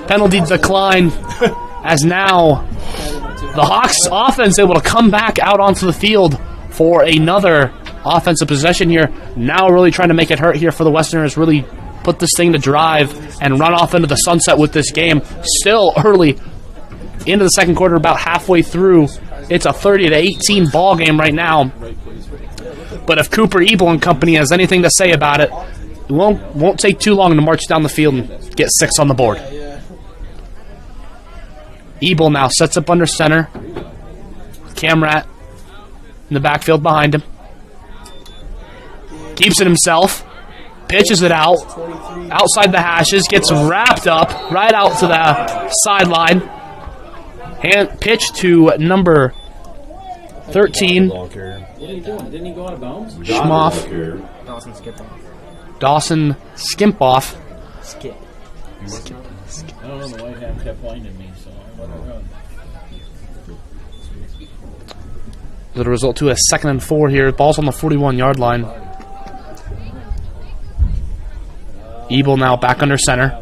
penalty decline, as now the Hawks offense able to come back out onto the field for another offensive possession here. Now really trying to make it hurt here for the Westerners, really put this thing to drive and run off into the sunset with this game. Still early into the second quarter, about halfway through. It's a 30-18 ball game right now. But if Cooper Ebel and company has anything to say about it, it won't take too long to march down the field and get 6 on the board. Ebel now sets up under center. Camrat in the backfield behind him. Keeps it himself. Pitches it out. Outside the hashes. Gets wrapped up right out to the sideline. Pitch to number 13. What are you doing? Didn't he go out of bounds? Schmoff. Dawson Skimpoff. Skip. I don't know, the white hat kept blinding me, so I let it run. It'll result to a 2nd and 4 here. Ball's on the 41-yard line. Ebel now back under center.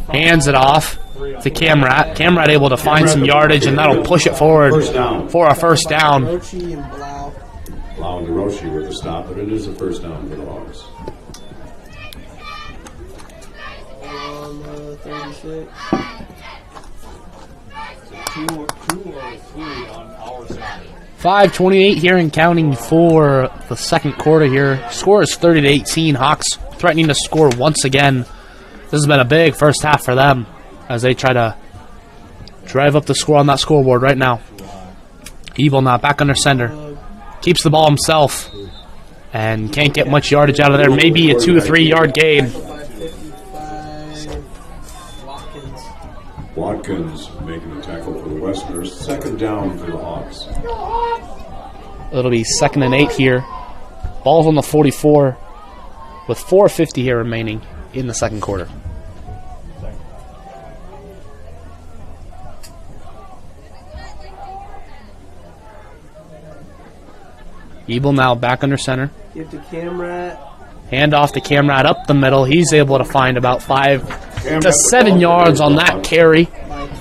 Hands it off to Camrat. Camrat able to find some yardage, and that'll push it forward for a first down. Blau and DeRoche with the stop, but it is a first down for the Hawks. 36. 2 or 3 on our side. 5:28 here and counting for the second quarter here. Score is 30-18. Hawks threatening to score once again. This has been a big first half for them as they try to drive up the score on that scoreboard right now. Ebel now back under center. Keeps the ball himself and can't get much yardage out of there. Maybe a 2 or 3 yard gain. Watkins making the tackle for the Westerners. Second down for the Hawks. It'll be 2nd and 8 here. Ball's on the 44 with 4:50 here remaining in the second quarter. Ebel now back under center. Give to Camrat. Hand off to Camrat up the middle. He's able to find about 5 to 7 yards on that carry,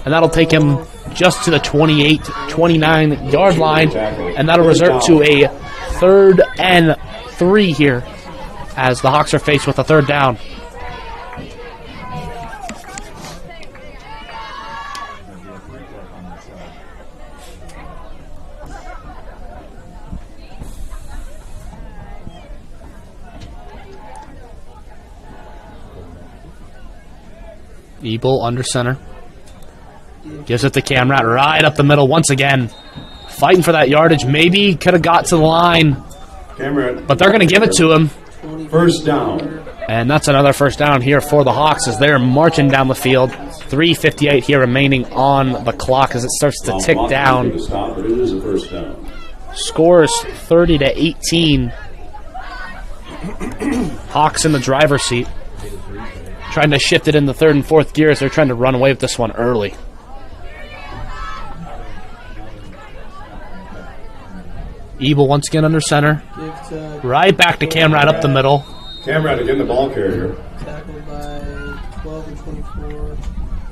and that'll take him just to the 28, 29 yard line, and that'll result to a 3rd and 3 here as the Hawks are faced with a 3rd down. Ebel under center. Gives it to Camrat right up the middle once again. Fighting for that yardage. Maybe could have got to the line. Camrat. But they're going to give it to him. First down. And that's another first down here for the Hawks as they're marching down the field. 3:58 here remaining on the clock as it starts to tick down. Stop, but it is a first down. Scores 30-18. Hawks in the driver's seat. Trying to shift it in the 3rd and 4th gear as they're trying to run away with this one early. Ebel once again under center. Right back to Camrat up the middle. Camrat again, the ball carrier. Tackled by 12 and 24.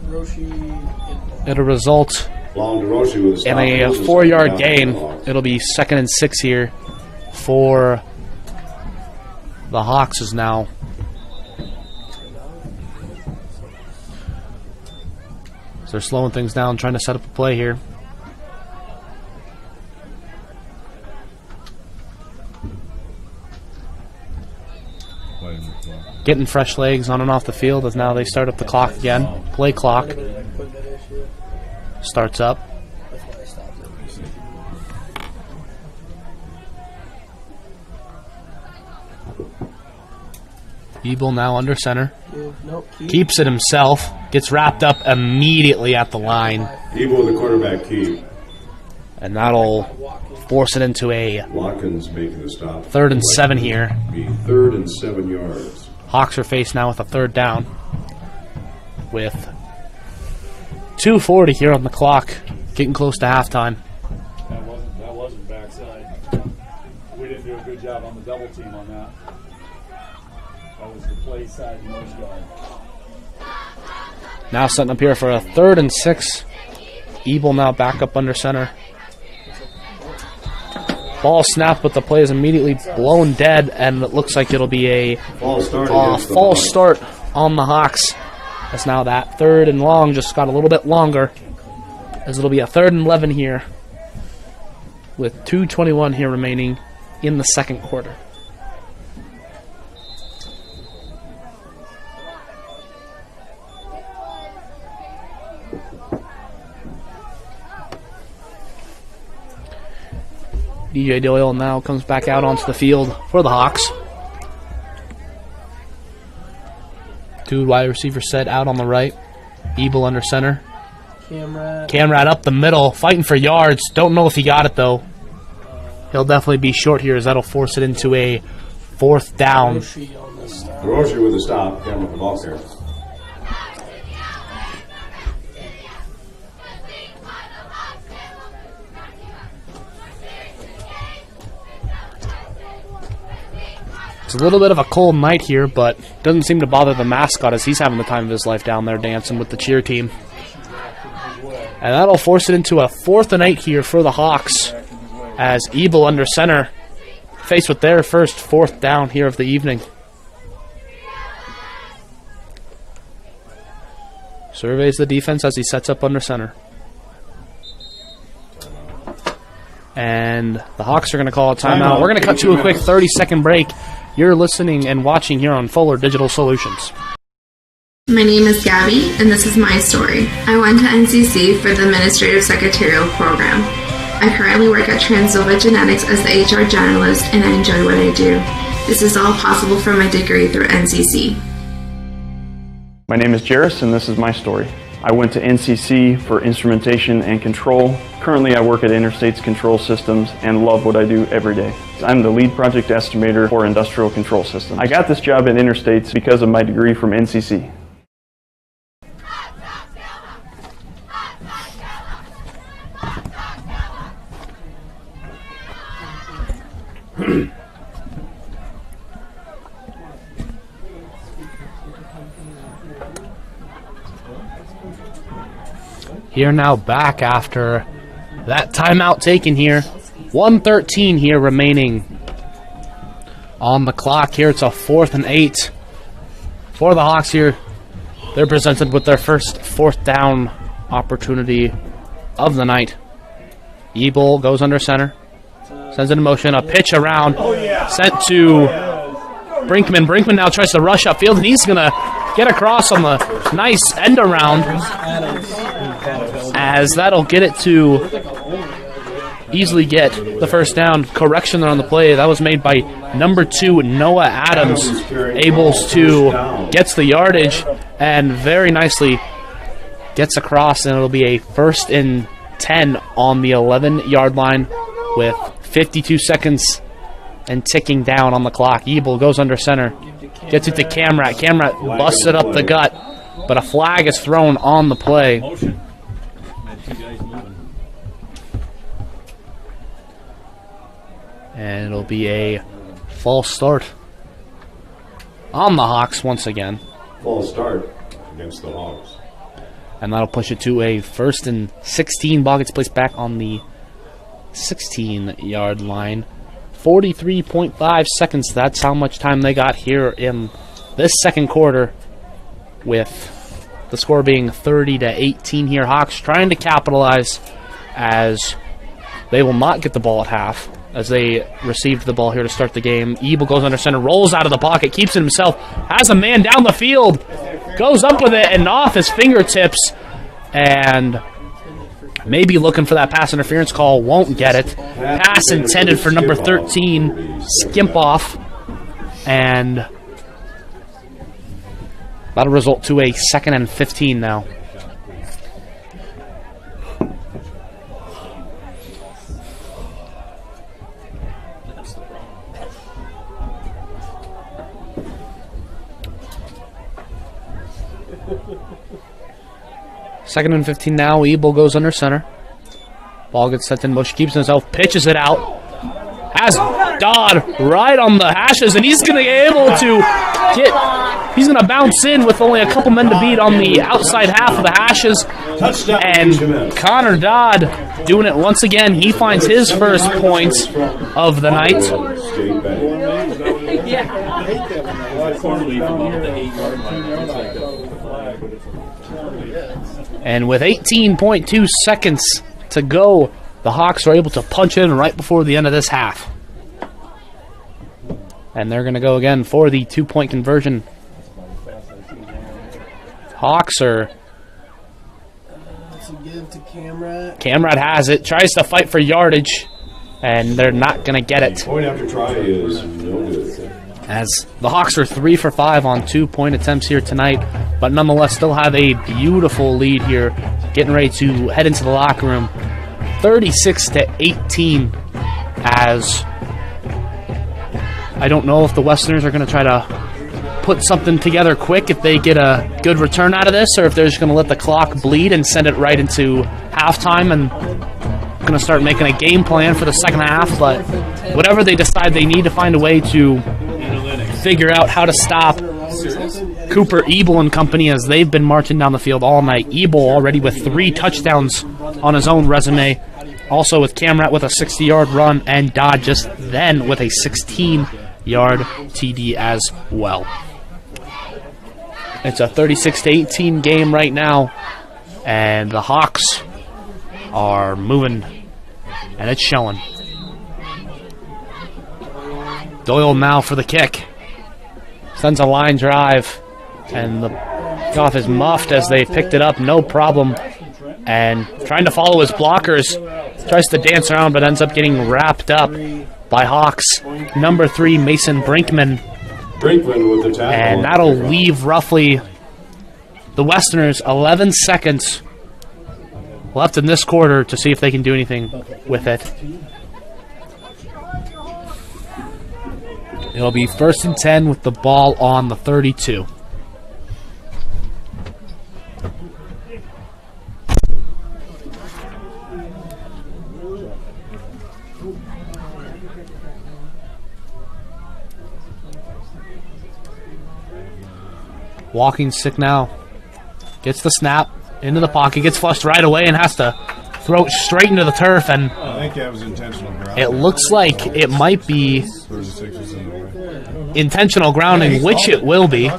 Roshi. It'll result in a 4-yard gain. It'll be 2nd and 6 here for the Hawks is now. So they're slowing things down, trying to set up a play here. Getting fresh legs on and off the field as now they start up the clock again. Play clock starts up. Ebel now under center. Keeps it himself. Gets wrapped up immediately at the line. Ebel with the quarterback keep. And that'll force it into a Watkins making the stop. 3rd and 7 here. Be 3rd and 7 yards. Hawks are faced now with a 3rd down. With 2:40 here on the clock. Getting close to halftime. That wasn't backside. job on the double team on that. That was the play side nose guard. Now setting up here for a 3rd and 6. Ebel now back up under center. Ball snapped, but the play is immediately blown dead, and it looks like it'll be a false start on the Hawks. As now that 3rd and long just got a little bit longer, as it'll be a 3rd and 11 here with 2:21 here remaining in the second quarter. DJ Doyle now comes back out onto the field for the Hawks. 2 wide receivers set out on the right. Ebel under center. Camrat up the middle, fighting for yards. Don't know if he got it, though. He'll definitely be short here, as that'll force it into a 4th down. Hiroshi with the stop. Camera with the ball here. It's a little bit of a cold night here, but doesn't seem to bother the mascot, as he's having the time of his life down there dancing with the cheer team. And that'll force it into a 4th and 8 here for the Hawks, as Ebel under center faced with their first 4th down here of the evening. Surveys the defense as he sets up under center. And the Hawks are going to call a timeout. We're going to cut to a quick 30-second break. You're listening and watching here on Fuller Digital Solutions. My name is Gabby, and this is my story. I went to NCC for the Administrative Secretarial program. I currently work at Transova Genetics as the HR generalist, and I enjoy what I do. This is all possible from my degree through NCC. My name is Jairus, and this is my story. I went to NCC for instrumentation and control. Currently, I work at Interstates Control Systems and love what I do every day. I'm the lead project estimator for industrial control systems. I got this job at Interstates because of my degree from NCC. Here now back after that timeout taken here. 1:13 here remaining on the clock here. It's a 4th and 8 for the Hawks here. They're presented with their first 4th down opportunity of the night. Ebel goes under center. Sends it in motion. A pitch around. Sent to Brinkman. Brinkman now tries to rush upfield, and he's going to get across on the nice end around, as that'll get it to easily get the first down. Correction there on the play. That was made by number 2, Noah Adams. Able to gets the yardage and very nicely gets across, and it'll be a 1st and 10 on the 11-yard line with 52 seconds and ticking down on the clock. Ebel goes under center. Gets it to Camrat. Camrat busts it up the gut, but a flag is thrown on the play. And it'll be a false start on the Hawks once again. False start against the Hawks. And that'll push it to a 1st and 16. Ball gets placed back on the 16-yard line. 43.5 seconds. That's how much time they got here in this second quarter, with the score being 30-18 here. Hawks trying to capitalize, as they will not get the ball at half, as they received the ball here to start the game. Ebel goes under center, rolls out of the pocket, keeps it himself, has a man down the field, goes up with it and off his fingertips, and maybe looking for that pass interference call, won't get it. Pass intended for number 13, skimp off, and that'll result to a 2nd and 15 now. Second and 15 now. Ebel goes under center. Ball gets sent in motion, keeps himself, pitches it out. Has Dodd right on the hashes, and he's going to be able to he's going to bounce in with only a couple men to beat on the outside half of the hashes. Touchdown, And HMS. Connor Dodd doing it once again. He finds his first points of the night. State Bank. And with 18.2 seconds to go, the Hawks are able to punch in right before the end of this half. And they're going to go again for the 2-point conversion. Hawks are... Camrad has it, tries to fight for yardage, and they're not going to get it. Point after try is no good. As the Hawks are 3 for 5 on 2-point attempts here tonight, but nonetheless still have a beautiful lead here, getting ready to head into the locker room. 36-18, as I don't know if the Westerners are going to try to put something together quick if they get a good return out of this, or if they're just going to let the clock bleed and send it right into halftime and going to start making a game plan for the second half. But whatever they decide, they need to find a way to figure out how to stop Cooper, Ebel, and company, as they've been marching down the field all night. Ebel already with 3 touchdowns on his own resume, also with Camrat with a 60-yard run, and Dodd just then with a 16-yard TD as well. It's a 36-18 game right now, and the Hawks are moving, and it's showing. Doyle now for the kick. Sends a line drive, and the kickoff is muffed as they picked it up, no problem. And trying to follow his blockers, tries to dance around, but ends up getting wrapped up by Hawks. Number 3, Mason Brinkman. Brinkman with the tackle. And that'll leave roughly the Westerners 11 seconds left in this quarter to see if they can do anything with it. It'll be 1st and 10 with the ball on the 32. Walking sick now. Gets the snap into the pocket, gets flushed right away, and has to throw it straight into the turf. And I think that was intentional grounding. it looks like it might be intentional grounding, which it will be.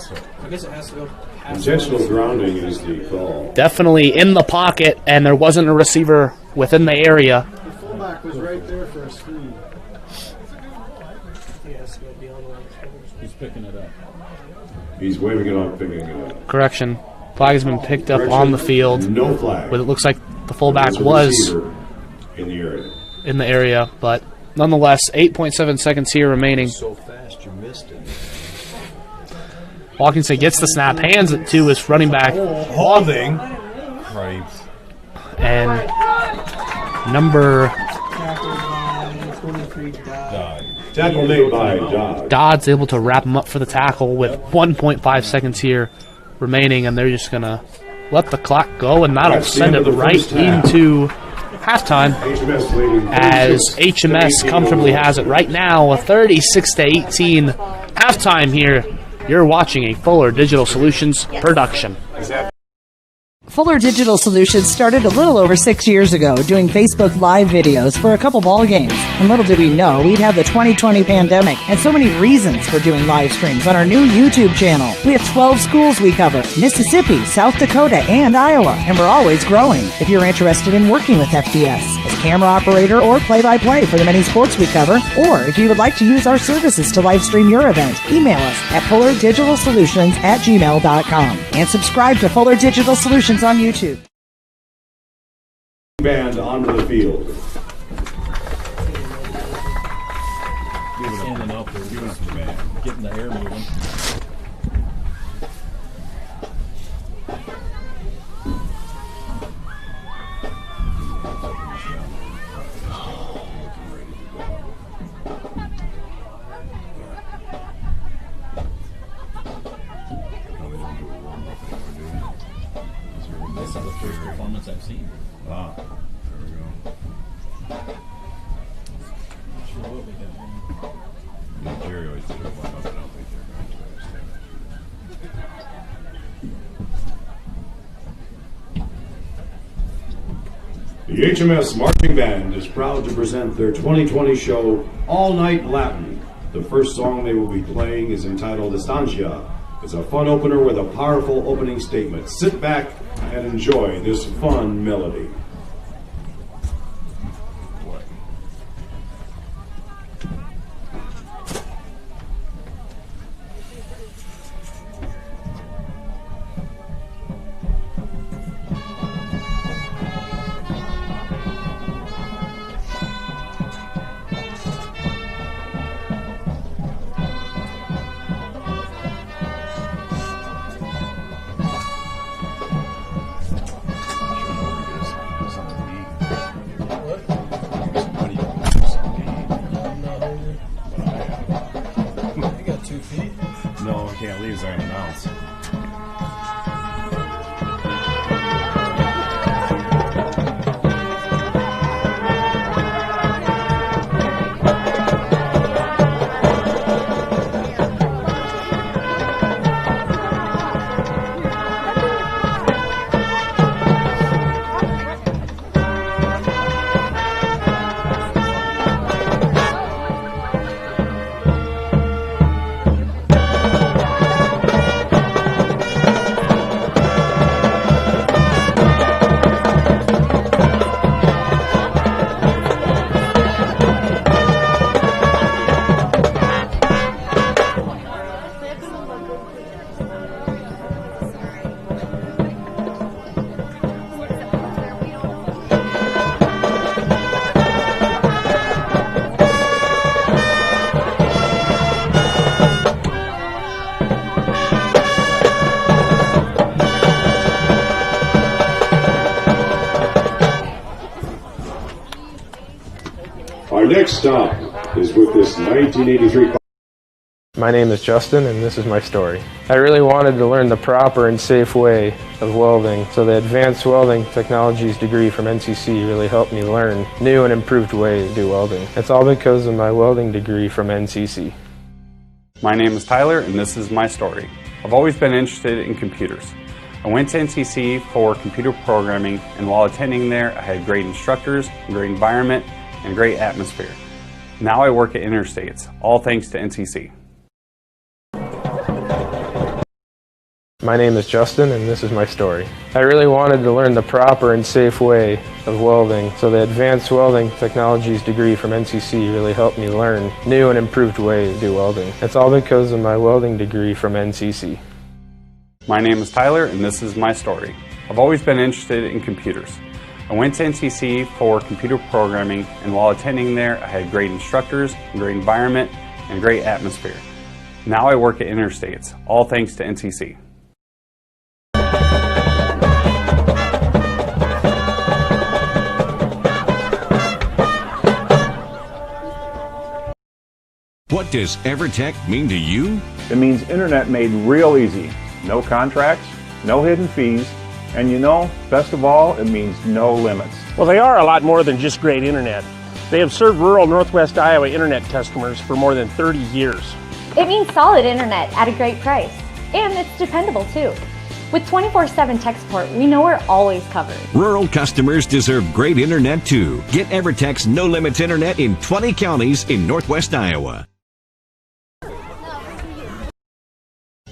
Intentional grounding is the call. Definitely in the pocket, and there wasn't a receiver within the area. The fullback was right there for a screen. He's picking it up. He's waving it off, picking it up. Correction. Flag has been picked up on the field. No flag. But it looks like the fullback There's a was receiver in the area. But nonetheless, 8.7 seconds here remaining. So fast you missed it. Walkinson gets the snap, hands it to his running back. Holding. Right. And number Tackle made by Dodd. Dodd's able to wrap him up for the tackle with 1.5 seconds here remaining, and they're just going to let the clock go, and that'll send it right into halftime as HMS comfortably has it right now, a 36-18 halftime here. You're watching a Fuller Digital Solutions production. Fuller Digital Solutions started a little over 6 years ago doing Facebook Live videos for a couple ball games. And little did we know we'd have the 2020 pandemic and so many reasons for doing live streams on our new YouTube channel. We have 12 schools we cover: Mississippi, South Dakota, and Iowa. And we're always growing. If you're interested in working with FDS as camera operator or play-by-play for the many sports we cover, or if you would like to use our services to live stream your event, email us at fullerdigitalsolutions@gmail.com and subscribe to Fuller Digital Solutions on YouTube. Band onto the field. Standing up there, getting the air moving. This is the first performance I've seen. Wow. There we go. Jerry always did it well, but I don't think they're going to understand The HMS Marching Band is proud to present their 2020 show, All Night Latin. The first song they will be playing is entitled Estancia. It's a fun opener with a powerful opening statement. Sit back and enjoy this fun melody. No, I can't leave, so I'm going to announce. Our next stop is with this 1983. My name is Justin, and this is my story. I really wanted to learn the proper and safe way of welding, so the Advanced Welding Technologies degree from NCC really helped me learn new and improved ways to do welding. It's all because of my welding degree from NCC. My name is Tyler, and this is my story. I've always been interested in computers. I went to NCC for computer programming, and while attending there, I had great instructors, a great environment, and great atmosphere. Now I work at Interstates, all thanks to NCC. My name is Justin, and this is my story. I really wanted to learn the proper and safe way of welding, so the Advanced Welding Technologies degree from NCC really helped me learn new and improved ways to do welding. It's all because of my welding degree from NCC. My name is Tyler, and this is my story. I've always been interested in computers. I went to NCC for computer programming, and while attending there, I had great instructors, a great environment, and a great atmosphere. Now I work at Interstates, all thanks to NCC. What does EverTech mean to you? It means internet made real easy. No contracts, no hidden fees, and you know, best of all, it means no limits. Well, they are a lot more than just great internet. They have served rural Northwest Iowa internet customers for more than 30 years. It means solid internet at a great price. And it's dependable too. With 24/7 tech support, we know we're always covered. Rural customers deserve great internet too. Get EverTech's no limits internet in 20 counties in Northwest Iowa.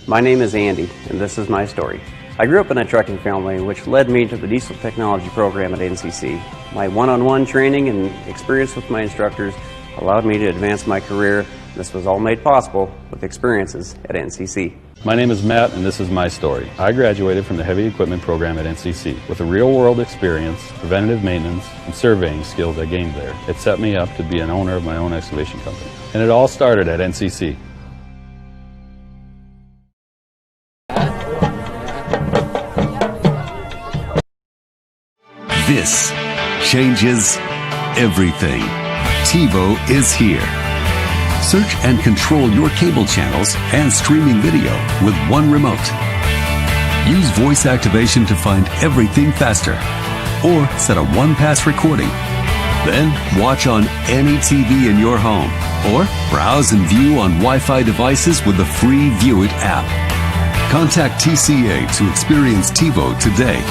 My name is Andy, and this is my story. I grew up in a trucking family, which led me to the diesel technology program at NCC. My one-on-one training and experience with my instructors allowed me to advance my career. This was all made possible with experiences at NCC. My name is Matt, and this is my story. I graduated from the heavy equipment program at NCC. With a real-world experience, preventative maintenance, and surveying skills I gained there, it set me up to be an owner of my own excavation company. And it all started at NCC. This changes everything. TiVo is here. Search and control your cable channels and streaming video with one remote. Use voice activation to find everything faster, or set a one-pass recording. Then watch on any TV in your home or browse and view on Wi-Fi devices with the free View It app. Contact TCA to experience TiVo today.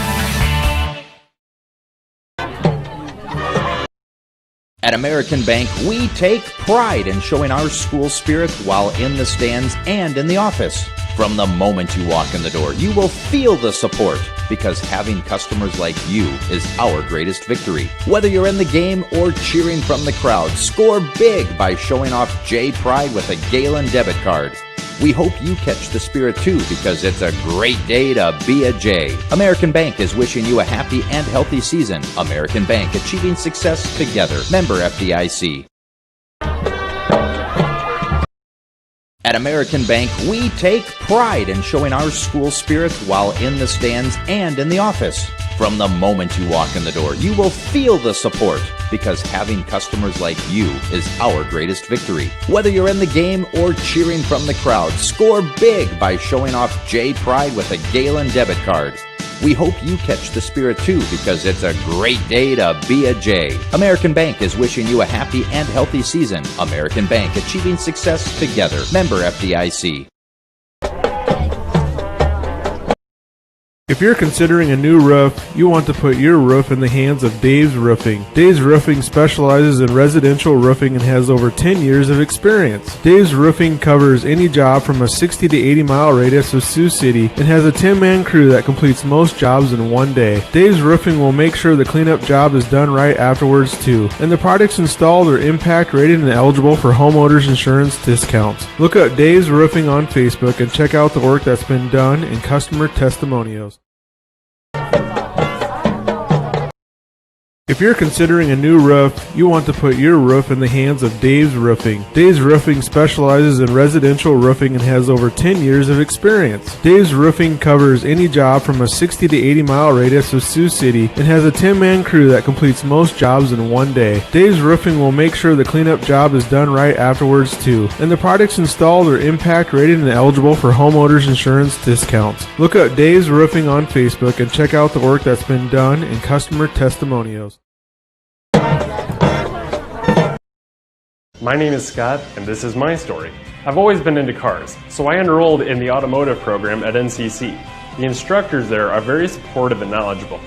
At American Bank, we take pride in showing our school spirit while in the stands and in the office. From the moment you walk in the door, you will feel the support because having customers like you is our greatest victory. Whether you're in the game or cheering from the crowd, score big by showing off J Pride with a Galen debit card. We hope you catch the spirit too because it's a great day to be a J. American Bank is wishing you a happy and healthy season. American Bank, achieving success together. Member FDIC. At American Bank, we take pride in showing our school spirit while in the stands and in the office. From the moment you walk in the door, you will feel the support because having customers like you is our greatest victory. Whether you're in the game or cheering from the crowd, score big by showing off J Pride with a Galen debit card. We hope you catch the spirit too because it's a great day to be a J. American Bank is wishing you a happy and healthy season. American Bank, achieving success together. Member FDIC. If you're considering a new roof, you want to put your roof in the hands of Dave's Roofing. Dave's Roofing specializes in residential roofing and has over 10 years of experience. Dave's Roofing covers any job from a 60 to 80 mile radius of Sioux City and has a 10-man crew that completes most jobs in one day. Dave's Roofing will make sure the cleanup job is done right afterwards too. And the products installed are impact rated and eligible for homeowners insurance discounts. Look up Dave's Roofing on Facebook and check out the work that's been done and customer testimonials. If you're considering a new roof, you want to put your roof in the hands of Dave's Roofing. Dave's Roofing specializes in residential roofing and has over 10 years of experience. Dave's Roofing covers any job from a 60 to 80 mile radius of Sioux City and has a 10-man crew that completes most jobs in one day. Dave's Roofing will make sure the cleanup job is done right afterwards too. And the products installed are impact rated and eligible for homeowners insurance discounts. Look up Dave's Roofing on Facebook and check out the work that's been done and customer testimonials. My name is Scott, and this is my story. I've always been into cars, so I enrolled in the automotive program at NCC. The instructors there are very supportive and knowledgeable.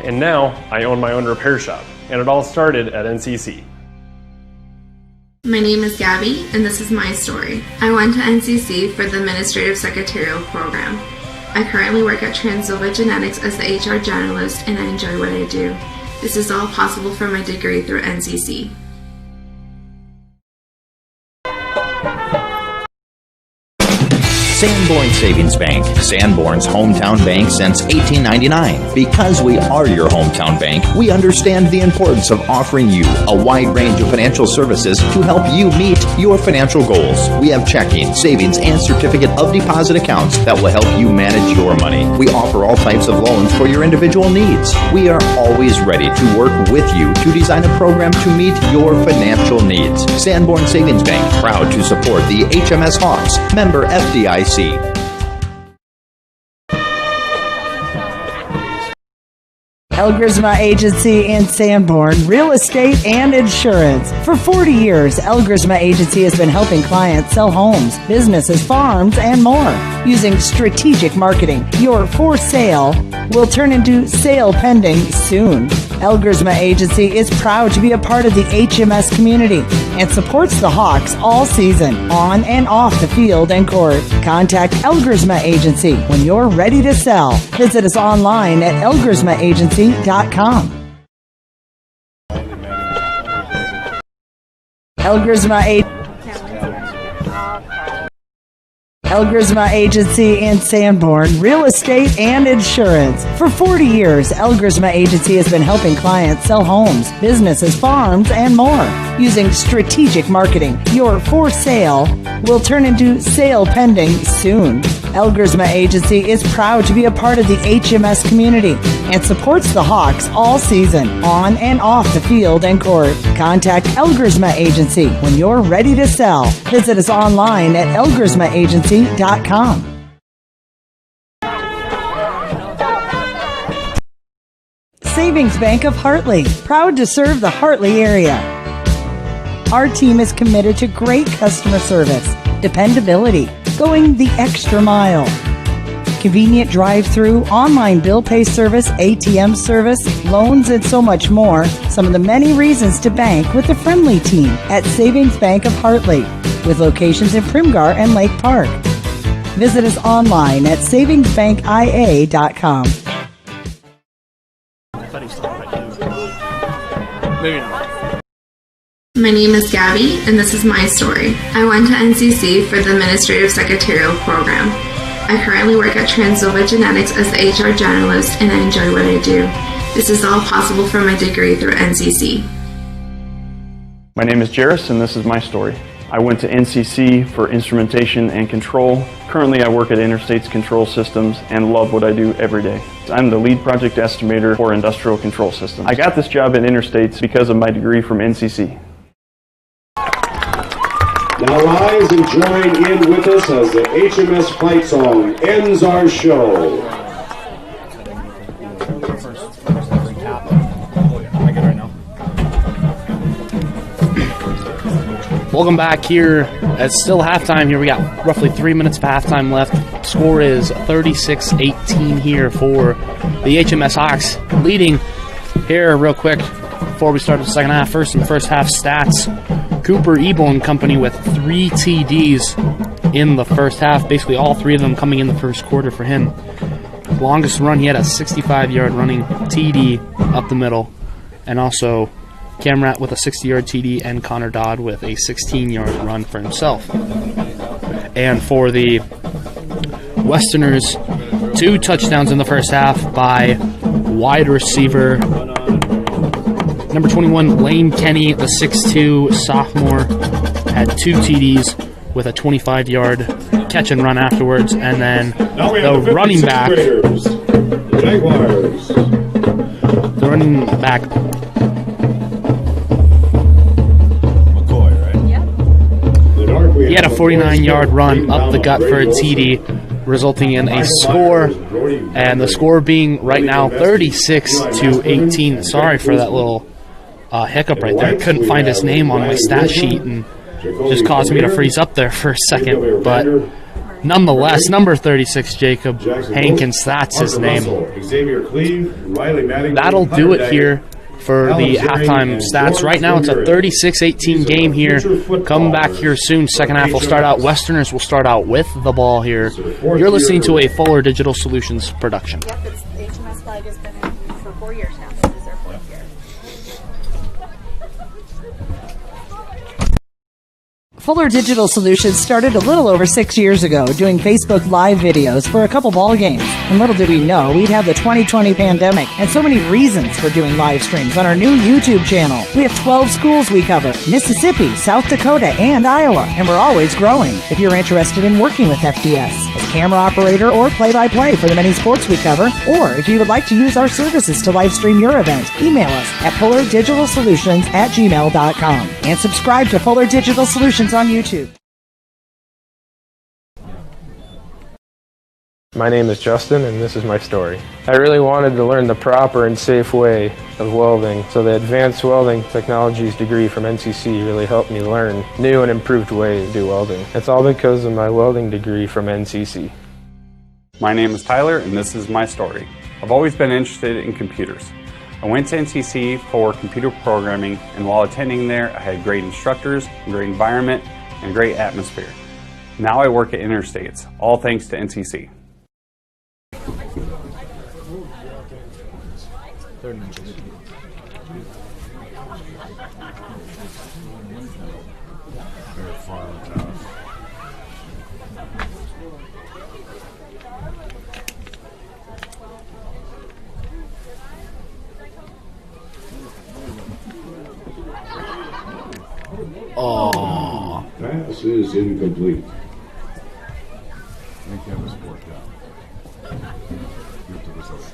And now, I own my own repair shop, and it all started at NCC. My name is Gabby, and this is my story. I went to NCC for the Administrative Secretarial program. I currently work at Transova Genetics as the HR generalist, and I enjoy what I do. This is all possible for my degree through NCC. Sanborn Savings Bank, Sanborn's hometown bank since 1899. Because we are your hometown bank, we understand the importance of offering you a wide range of financial services to help you meet your financial goals. We have checking, savings, and certificate of deposit accounts that will help you manage your money. We offer all types of loans for your individual needs. We are always ready to work with you to design a program to meet your financial needs. Sanborn Savings Bank, proud to support the HMS Hawks. Member FDIC. Elgersma Agency in Sanborn, real estate and insurance. For 40 years, Elgersma Agency has been helping clients sell homes, businesses, farms, and more. Using strategic marketing, your for sale will turn into sale pending soon. Elgersma Agency is proud to be a part of the HMS community and supports the Hawks all season, on and off the field and court. Contact Elgersma Agency when you're ready to sell. Visit us online at elgersmaagency.com. Elgersma Agency in Sanborn, real estate and insurance. For 40 years, Elgersma Agency has been helping clients sell homes, businesses, farms, and more. Using strategic marketing, your for sale will turn into sale pending soon. Elgersma Agency is proud to be a part of the HMS community and supports the Hawks all season, on and off the field and court. Contact Elgersma Agency when you're ready to sell. Visit us online at elgersmaagency.com. Savings Bank of Hartley, proud to serve the Hartley area. Our team is committed to great customer service, dependability, going the extra mile. Convenient drive-through, online bill pay service, ATM service, loans, and so much more. Some of the many reasons to bank with the friendly team at Savings Bank of Hartley, with locations in Primgar and Lake Park. Visit us online at savingsbankia.com. Maybe not. My name is Gabby, and this is my story. I went to NCC for the Administrative Secretarial Program. I currently work at Transnova Genetics as the HR generalist, and I enjoy what I do. This is all possible from my degree through NCC. My name is Jairus, and this is my story. I went to NCC for instrumentation and control. Currently, I work at Interstates Control Systems and love what I do every day. I'm the lead project estimator for industrial control systems. I got this job at Interstates because of my degree from NCC. Now rise and join in with us as the HMS fight song ends our show. Welcome back here. It's still halftime here. We got roughly 3 minutes of halftime left. Score is 36-18 here for the HMS Hawks. Leading here real quick before we start the second half. First, in the first half stats, Cooper Ebel and company with 3 TDs in the first half. Basically all 3 of them coming in the first quarter for him. Longest run, he had a 65-yard running TD up the middle. And also Camrat with a 60-yard TD and Connor Dodd with a 16-yard run for himself. And for the Westerners, 2 touchdowns in the first half by wide receiver number 21, Lane Kenny, the 6'2 sophomore, had 2 TDs with a 25-yard catch and run afterwards. And then the running back, the running back, he had a 49-yard run up the gut for a TD, resulting in a score, and the score being right now 36-18. Sorry for that little hiccup right there. I couldn't find his name on my stat sheet and just caused me to freeze up there for a second. But nonetheless, number 36, Jacob Hankins, that's his name. That'll do it here for the halftime stats. Right now it's a 36-18 game here. Come back here soon. Second half will start out. Westerners will start out with the ball here. You're listening to a Fuller Digital Solutions production. Yep, it's the HMS flag has been in for 4 years now. This is their 4th year. Fuller Digital Solutions started a little over 6 years ago doing Facebook Live videos for a couple ball games. And little did we know we'd have the 2020 pandemic and so many reasons for doing live streams on our new YouTube channel. We have 12 schools we cover: Mississippi, South Dakota, and Iowa, and we're always growing. If you're interested in working with FDS as camera operator or play-by-play for the many sports we cover, or if you would like to use our services to live stream your event, email us at fullerdigitalsolutions@gmail.com and subscribe to Fuller Digital Solutions on YouTube. My name is Justin, and this is my story. I really wanted to learn the proper and safe way of welding, so the Advanced Welding Technologies degree from NCC really helped me learn new and improved ways to do welding. It's all because of my welding degree from NCC. My name is Tyler, and this is my story. I've always been interested in computers. I went to NCC for computer programming, and while attending there, I had great instructors, a great environment, and a great atmosphere. Now I work at Interstates, all thanks to NCC. Oh, pass is incomplete. I think that was worked out. Give it to this other.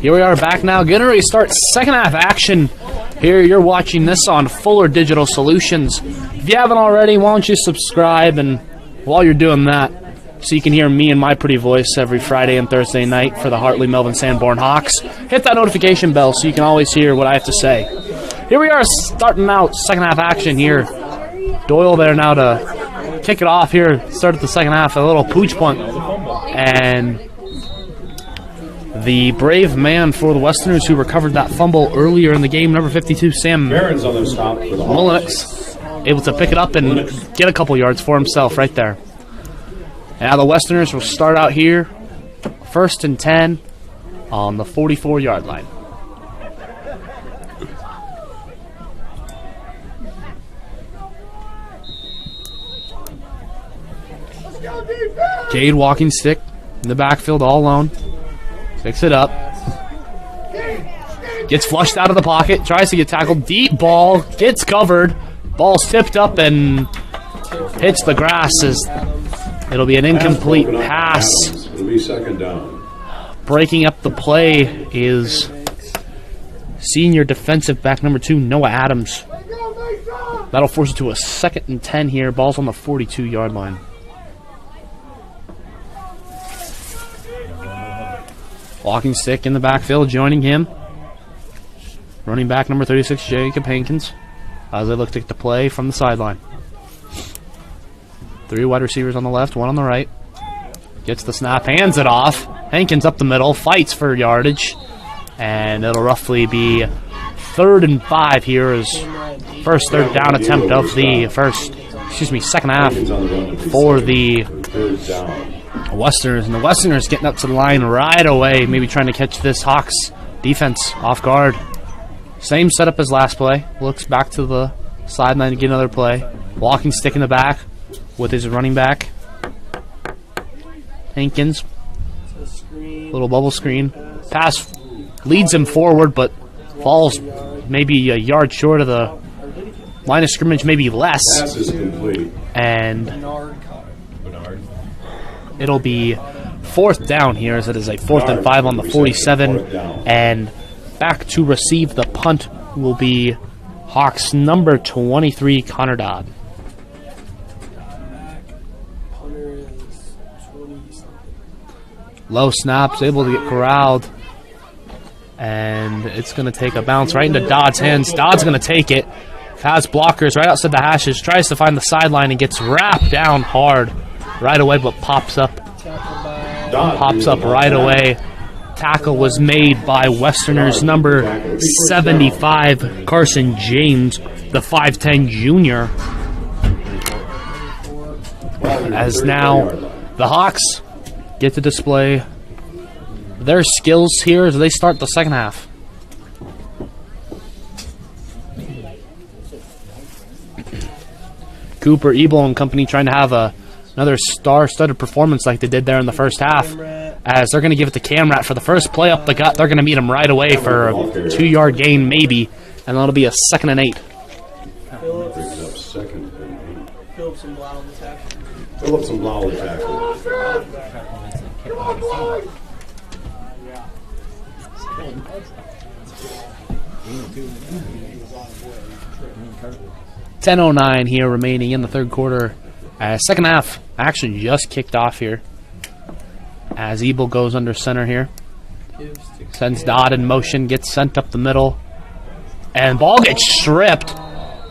Here we are back now, getting ready to start second half action. Here you're watching this on Fuller Digital Solutions. If you haven't already, why don't you subscribe, and while you're doing that, so you can hear me and my pretty voice every Friday and Thursday night for the Hartley Melvin Sanborn Hawks, hit that notification bell so you can always hear what I have to say. Here we are starting out second half action here. Doyle there now to kick it off here, start at the second half, a little pooch punt, and the brave man for the Westerners who recovered that fumble earlier in the game, number 52, Sam Barron's on the stop for the Mullenix, able to pick it up and get a couple yards for himself right there. And now the Westerners will start out here, 1st and 10 on the 44-yard line. Cade walking stick in the backfield all alone. Picks it up. Gets flushed out of the pocket. Tries to get tackled. Deep ball. Gets covered. Ball's tipped up and hits the grass. As it'll be an incomplete pass. It'll be second down. Breaking up the play is senior defensive back number 2, Noah Adams. That'll force it to a 2nd and 10 here. Ball's on the 42-yard line. Walking stick in the backfield, joining him. Running back number 36, Jacob Hankins, as they look to get the play from the sideline. 3 wide receivers on the left, 1 on the right. Gets the snap, hands it off. Hankins up the middle, fights for yardage. And it'll roughly be 3rd and 5 here as first third down attempt of the second half for the Westerners. And the Westerners getting up to the line right away, maybe trying to catch this Hawks defense off guard. Same setup as last play. Looks back to the sideline to get another play. Walking stick in the back with his running back. Hankins. Little bubble screen. Pass leads him forward, but falls maybe a yard short of the line of scrimmage, maybe less. Pass is complete. And it'll be 4th down here, as it is a 4th and 5 on the 47. And back to receive the punt will be Hawks number 23, Connor Dodd. Low snaps, able to get corralled. And it's going to take a bounce right into Dodd's hands. Dodd's going to take it. Has blockers right outside the hashes. Tries to find the sideline and gets wrapped down hard right away, but pops up right away. Tackle was made by Westerners number 75, Carson James, the 5'10 junior. As now the Hawks get to display their skills here as they start the second half. Cooper, Ebel, and company trying to have another star-studded performance like they did there in the first half, as they're going to give it to Camrat for the first play up the gut. They're going to meet him right away for a 2-yard gain maybe, and that'll be a 2nd and 8. Phillips and Blau in the tackle. Phillips and Blau in the tackle. Come on, boys! 10:09 here remaining in the third quarter. Second half action just kicked off here, as Ebel goes under center here. Sends Dodd in motion, gets sent up the middle, and ball gets stripped,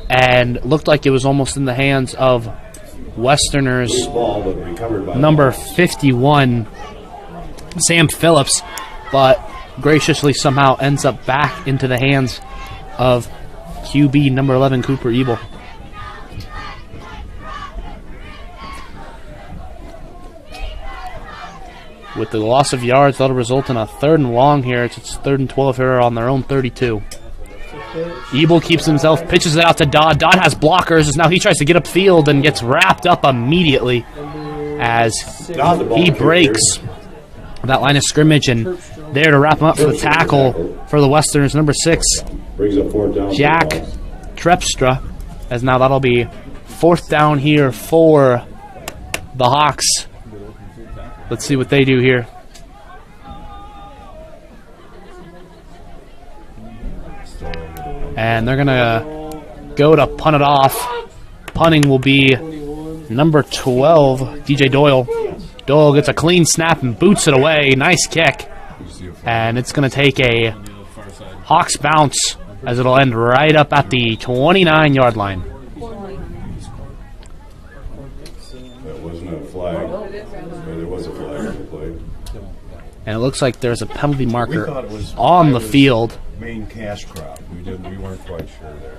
and looked like it was almost in the hands of Westerners number 51, Sam Phillips, but graciously somehow ends up back into the hands of QB number 11, Cooper Ebel. With the loss of yards, that'll result in a 3rd and long here. It's 3rd and 12 here on their own 32. Ebel keeps himself, pitches it out to Dodd. Dodd has blockers, as now he tries to get upfield and gets wrapped up immediately as he breaks that line of scrimmage, and there to wrap him up for the tackle for the Westerners, number 6, Jack Trepstra, as now that'll be 4th down here for the Hawks. Let's see what they do here. And they're going to go to punt it off. Punting will be number 12, DJ Doyle. Doyle gets a clean snap and boots it away. Nice kick. And it's going to take a Hawks bounce as it'll end right up at the 29-yard line. That wasn't a flag. There was a flag on the play. And it looks like there's a penalty marker We thought it was on the field. Main cash crop. We weren't quite sure there.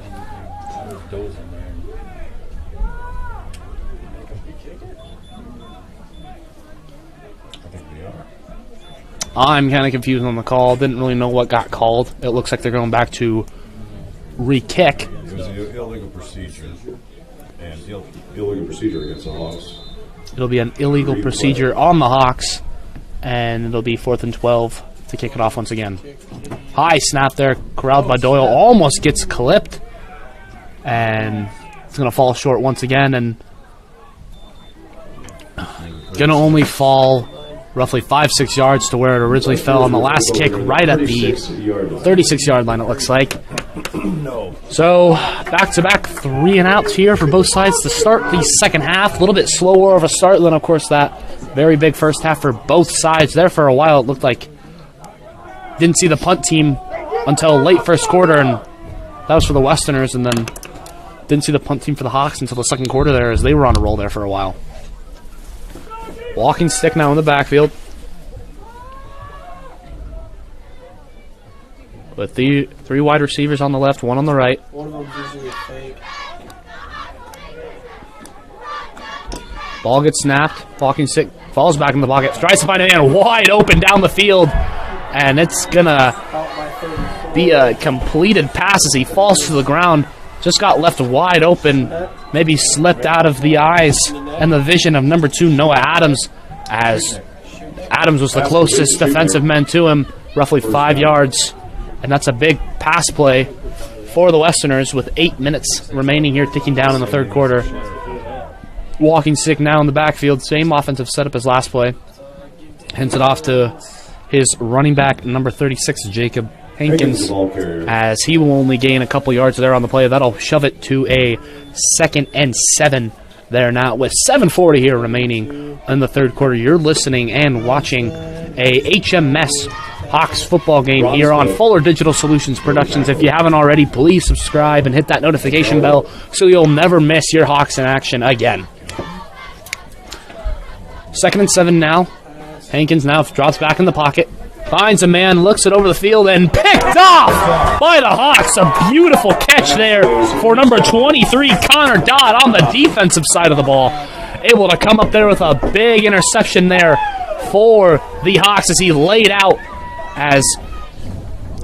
I think we are. I'm kind of confused on the call. Didn't really know what got called. It looks like they're going back to re-kick. It was an illegal procedure. And Illegal procedure against the Hawks. It'll be an illegal procedure on the Hawks, and it'll be 4th and 12 to kick it off once again. High snap there, corralled by Doyle. Almost gets clipped, and it's going to fall short once again, and going to only fall roughly 5-6 yards to where it originally fell on the last kick, right at the 36-yard line, it looks like. So, back-to-back 3-and-outs here for both sides to start the second half. A little bit slower of a start than, of course, that very big first half for both sides. There for a while, it looked like didn't see the punt team until late first quarter, and that was for the Westerners, and then didn't see the punt team for the Hawks until the second quarter there, as they were on a roll there for a while. Walking stick now in the backfield. With the 3 wide receivers on the left, 1 on the right. One of them's usually a fake. Ball gets snapped. Walking stick falls back in the pocket. Tries to find a man wide open down the field. And it's going to be a completed pass as he falls to the ground. Just got left wide open. Maybe slipped out of the eyes and the vision of number 2, Noah Adams, as Adams was the closest defensive man to him, roughly 5 yards. And that's a big pass play for the Westerners with 8 minutes remaining here, ticking down in the third quarter. Walking stick now in the backfield. Same offensive setup as last play. Hands it off to his running back, number 36, Jacob Hankins, as he will only gain a couple yards there on the play. That'll shove it to a 2nd and 7 there now with 7:40 here remaining in the third quarter. You're listening and watching a HMS Hawks football game here on Fuller Digital Solutions Productions. If you haven't already, please subscribe and hit that notification bell so you'll never miss your Hawks in action again. 2nd and 7 now. Hankins now drops back in the pocket. Finds a man, looks it over the field, and picked off by the Hawks. A beautiful catch there for number 23, Connor Dodd, on the defensive side of the ball. Able to come up there with a big interception there for the Hawks as he laid out as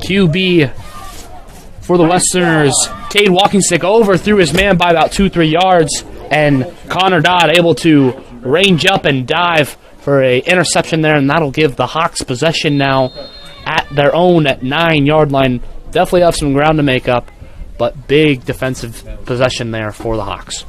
QB for the Westerners. Cade Walking Stick overthrew his man by about 2-3 yards, and Connor Dodd able to range up and dive for an interception there, and that'll give the Hawks possession now at their own 9-yard line. Definitely have some ground to make up, but big defensive possession there for the Hawks.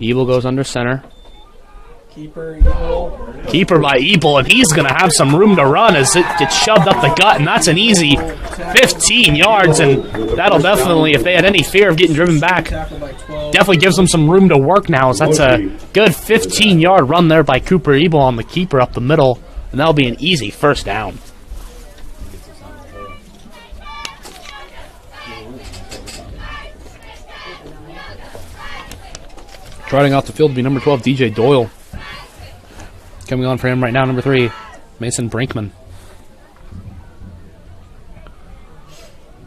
Ebel goes under center. Keeper by Ebel, and he's going to have some room to run as it gets shoved up the gut, and that's an easy 15 yards, and that'll definitely, if they had any fear of getting driven back, definitely gives them some room to work now, as that's a good 15-yard run there by Cooper Ebel on the keeper up the middle, and that'll be an easy first down. Trotting off the field will be number 12, DJ Doyle. Coming on for him right now, number 3, Mason Brinkman.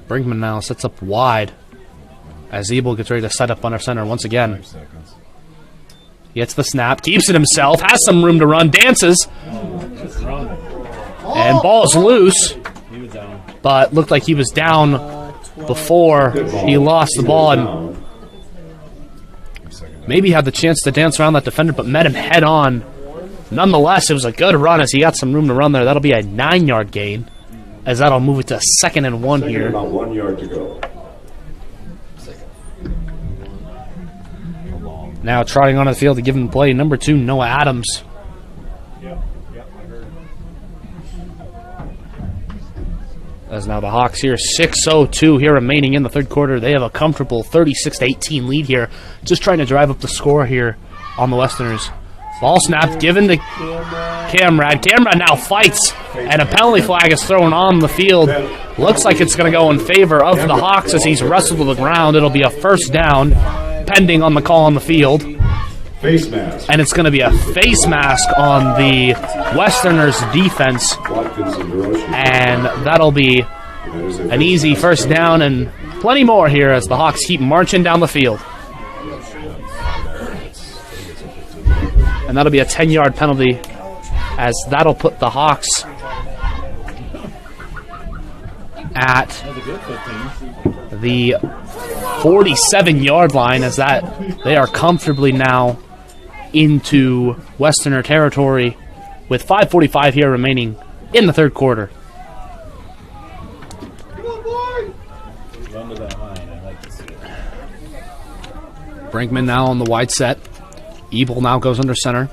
Brinkman now sets up wide as Ebel gets ready to set up under center once again. Gets the snap, keeps it himself, has some room to run, dances, and ball's loose, but looked like he was down before he lost the ball, and maybe had the chance to dance around that defender, but met him head on. Nonetheless, it was a good run as he got some room to run there. That'll be a 9-yard gain, as that'll move it to 2nd and 1 here. About 1 yard to go. Now trotting onto the field to give him play, number 2, Noah Adams. As now the Hawks here, 6:02 here remaining in the third quarter. They have a comfortable 36-18 lead here. Just trying to drive up the score here on the Westerners. Ball snapped, given to Camrad. Camrad now fights, and a penalty flag is thrown on the field. Looks like it's going to go in favor of the Hawks as he's wrestled to the ground. It'll be a first down, pending on the call on the field. Face mask. And it's going to be a face mask on the Westerners' defense. And that'll be an easy first down and plenty more here as the Hawks keep marching down the field. And that'll be a 10-yard penalty as that'll put the Hawks at the 47-yard line as that they are comfortably now into Westerner territory with 5:45 here remaining in the third quarter. Brinkman now on the wide set. Ebel now goes under center.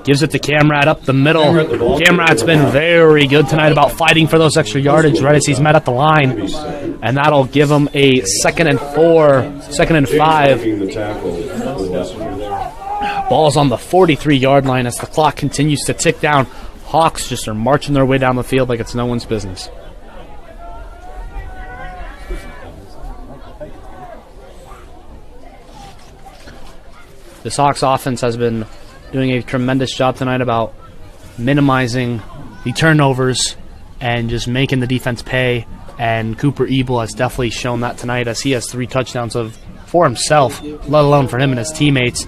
Gives it to Camrad up the middle. Camrad's been very good tonight about fighting for those extra yardage right as he's met at the line. And that'll give him a 2nd and 4, 2nd and 5. Ball's on the 43-yard line as the clock continues to tick down. Hawks just are marching their way down the field like it's no one's business. This Hawks offense has been doing a tremendous job tonight about minimizing the turnovers and just making the defense pay. And Cooper Ebel has definitely shown that tonight as he has 3 touchdowns for himself, let alone for him and his teammates.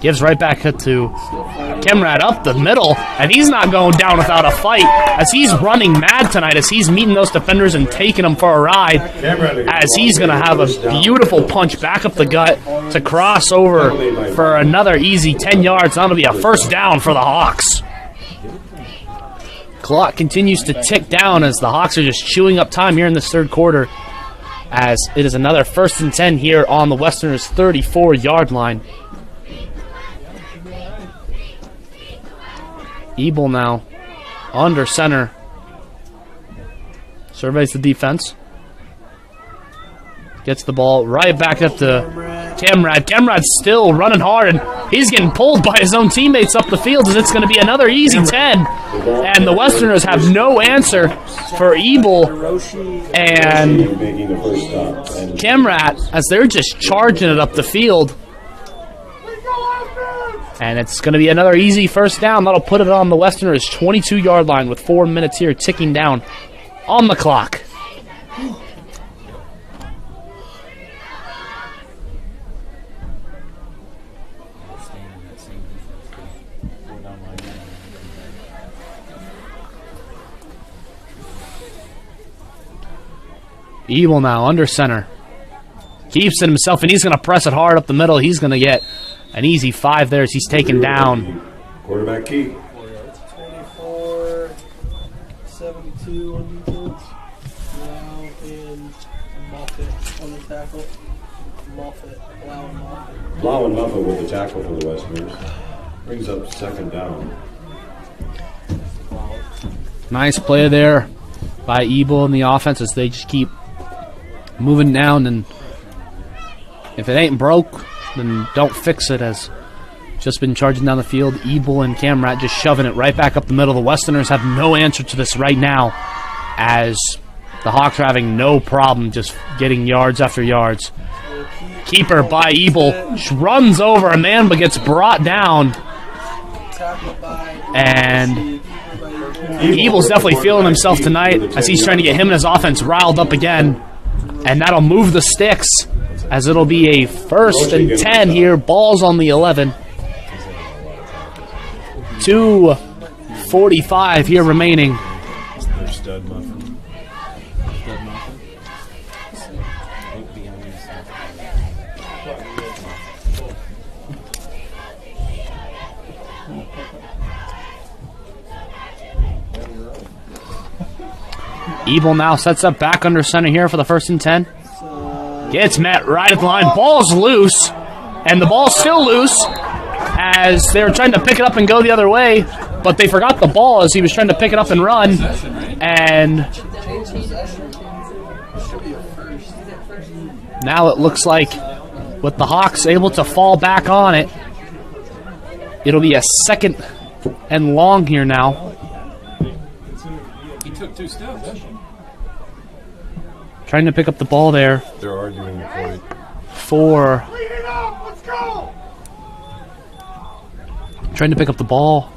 Gives right back to Camrad up the middle, and he's not going down without a fight as he's running mad tonight as he's meeting those defenders and taking them for a ride as he's going to have a beautiful punch back up the gut to cross over for another easy 10 yards. That'll be a first down for the Hawks. Clock continues to tick down as the Hawks are just chewing up time here in this third quarter as it is another 1st and 10 here on the Westerners' 34-yard line. Ebel now under center. Surveys the defense. Gets the ball right back up to Camrad. Camrad's still running hard, and he's getting pulled by his own teammates up the field as it's going to be another easy 10. And the Westerners have no answer for Ebel and Camrad as they're just charging it up the field. And it's going to be another easy first down. That'll put it on the Westerners' 22-yard line with 4 minutes here ticking down on the clock. Ebel now under center. Keeps it himself, and he's going to press it hard up the middle. He's going to get an easy 5 there as he's taken down. Quarterback keep. 24, 72 on defense. Now in Moffitt on the tackle. Moffitt. Blau and Moffitt with the tackle for the Westerners. Brings up 2nd down. Nice play there by Ebel in the offense as they just keep moving down, and if it ain't broke, then don't fix it as just been charging down the field. Ebel and Camrat just shoving it right back up the middle. The Westerners have no answer to this right now as the Hawks are having no problem just getting yards after yards. Keeper by Ebel runs over a man but gets brought down, and Ebel's definitely feeling himself tonight as he's trying to get him and his offense riled up again, and that'll move the sticks as it'll be a 1st and 10 here. Ball's on the 11. 2:45 here remaining. Ebel now sets up back under center here for the 1st and 10. Gets met right at the line. Ball's loose, and the ball's still loose as they were trying to pick it up and go the other way, but they forgot the ball as he was trying to pick it up and run, and now it looks like with the Hawks able to fall back on it, it'll be a 2nd and long here now. He took 2 steps. Trying to pick up the ball there. They're arguing the point. Trying to pick up the ball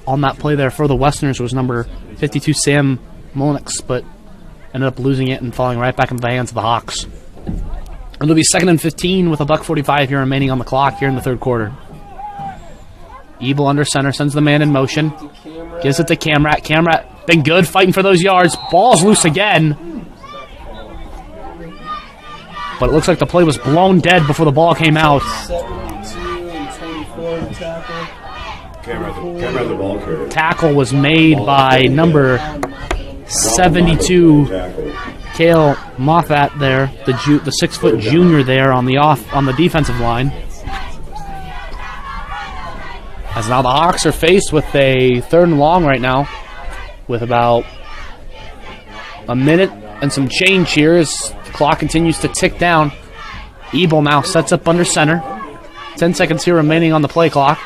on that play there for the Westerners was number 52, Sam Molnix, but ended up losing it and falling right back into the hands of the Hawks. It'll be 2nd and 15 with $1:45 here remaining on the clock here in the 3rd quarter. Ebel under center, sends the man in motion. Gives it to Camrat. Camrat been good fighting for those yards. Ball's loose again. But it looks like the play was blown dead before the ball came out. 72 and 24 in the tackle. Camera the ball carrier. Tackle was made by number 72, Cale Moffat there, the 6-foot junior there on the defensive line. As now the Hawks are faced with a 3rd and long right now, with about a minute and some change here as the clock continues to tick down. Ebel now sets up under center. 10 seconds here remaining on the play clock.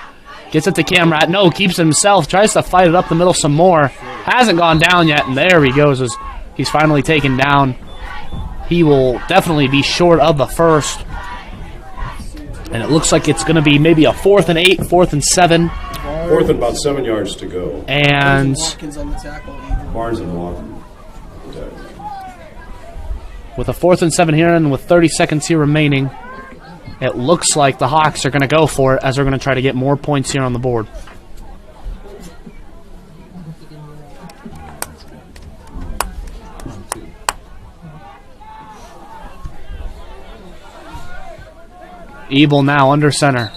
Gets it to Camrat. No, keeps it himself. Tries to fight it up the middle some more. Hasn't gone down yet, and there he goes as he's finally taken down. He will definitely be short of the 1st. And it looks like it's going to be maybe a 4th and 8, 4th and 7. 4th and about 7 yards to go. And Barnes and Watkins. With a 4th and 7 here and with 30 seconds here remaining, it looks like the Hawks are going to go for it as they're going to try to get more points here on the board. Ebel now under center.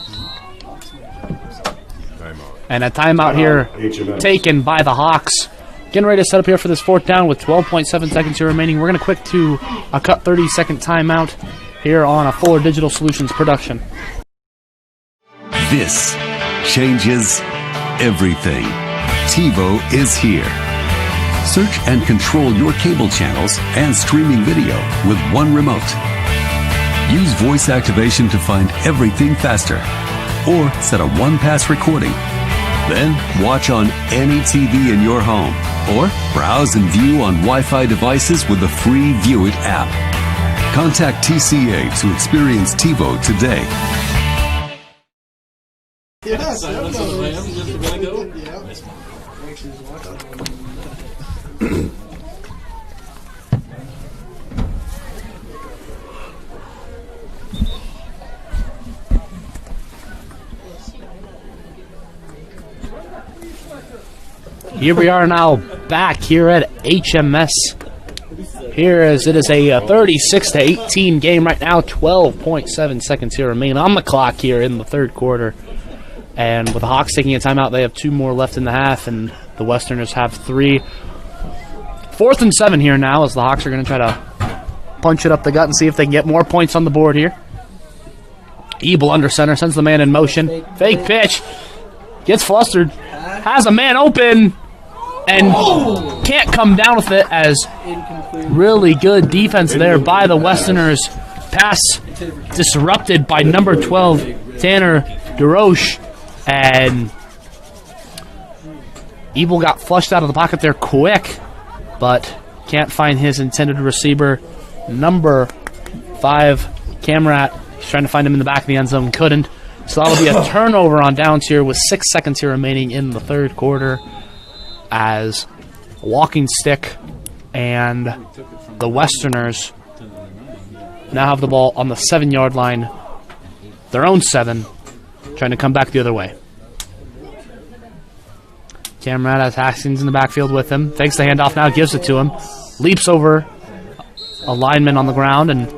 And a timeout here HMS. taken by the Hawks. Getting ready to set up here for this 4th down with 12.7 seconds here remaining. We're going to quick to a cut 30-second timeout here on a Fuller Digital Solutions production. This changes everything. TiVo is here. Search and control your cable channels and streaming video with one remote. Use voice activation to find everything faster, or set a one-pass recording. Then watch on any TV in your home, or browse and view on Wi-Fi devices with the free View It app. Contact TCA to experience TiVo today. Here we are now back here at HMS. Here as it is a 36-18 game right now. 12.7 seconds here remain on the clock here in the 3rd quarter. And with the Hawks taking a timeout, they have 2 more left in the half, and the Westerners have 3. 4th and 7 here now as the Hawks are going to try to punch it up the gut and see if they can get more points on the board here. Ebel under center, sends the man in motion. Fake pitch. Gets flustered. Has a man open. And can't come down with it as really good defense there by the Westerners. Pass disrupted by number 12, Tanner DeRoche. And Ebel got flushed out of the pocket there quick, but can't find his intended receiver. Number 5, Camrat. He's trying to find him in the back of the end zone. Couldn't. So that'll be a turnover on downs here with 6 seconds here remaining in the 3rd quarter, as a walking stick and the Westerners now have the ball on the 7-yard line, their own 7, trying to come back the other way. Camrat has Haskins in the backfield with him. Takes the handoff now, gives it to him. Leaps over a lineman on the ground and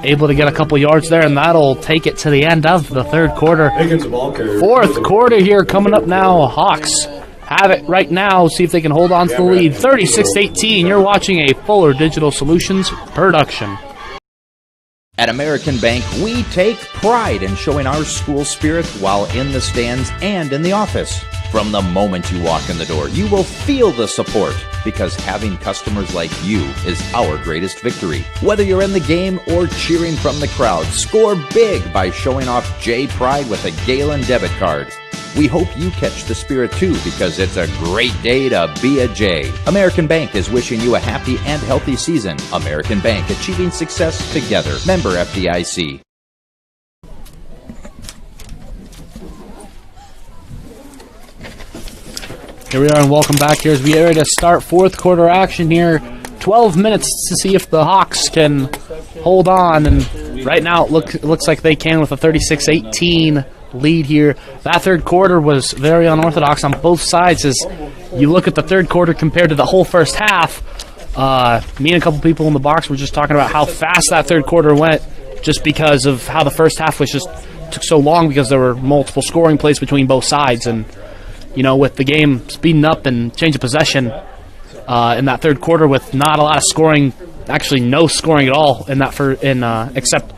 able to get a couple yards there, and that'll take it to the end of the 3rd quarter. 4th quarter here coming up now. Hawks have it right now. See if they can hold on to the lead. 36-18. You're watching a Fuller Digital Solutions production. At American Bank, we take pride in showing our school spirit while in the stands and in the office. From the moment you walk in the door, you will feel the support because having customers like you is our greatest victory. Whether you're in the game or cheering from the crowd, score big by showing off J Pride with a Galen debit card. We hope you catch the spirit too because it's a great day to be a J. American Bank is wishing you a happy and healthy season. American Bank, achieving success together. Member FDIC. Here we are and welcome back here as we are ready to start fourth quarter action here. 12 minutes to see if the Hawks can hold on, and right now it looks like they can with a 36-18 lead here. That third quarter was very unorthodox on both sides as you look at the third quarter compared to the whole first half. Me and a couple people in the box were just talking about how fast that third quarter went just because of how the first half was just took so long because there were multiple scoring plays between both sides, and you know, with the game speeding up and change of possession in that third quarter with not a lot of scoring, actually no scoring at all in that except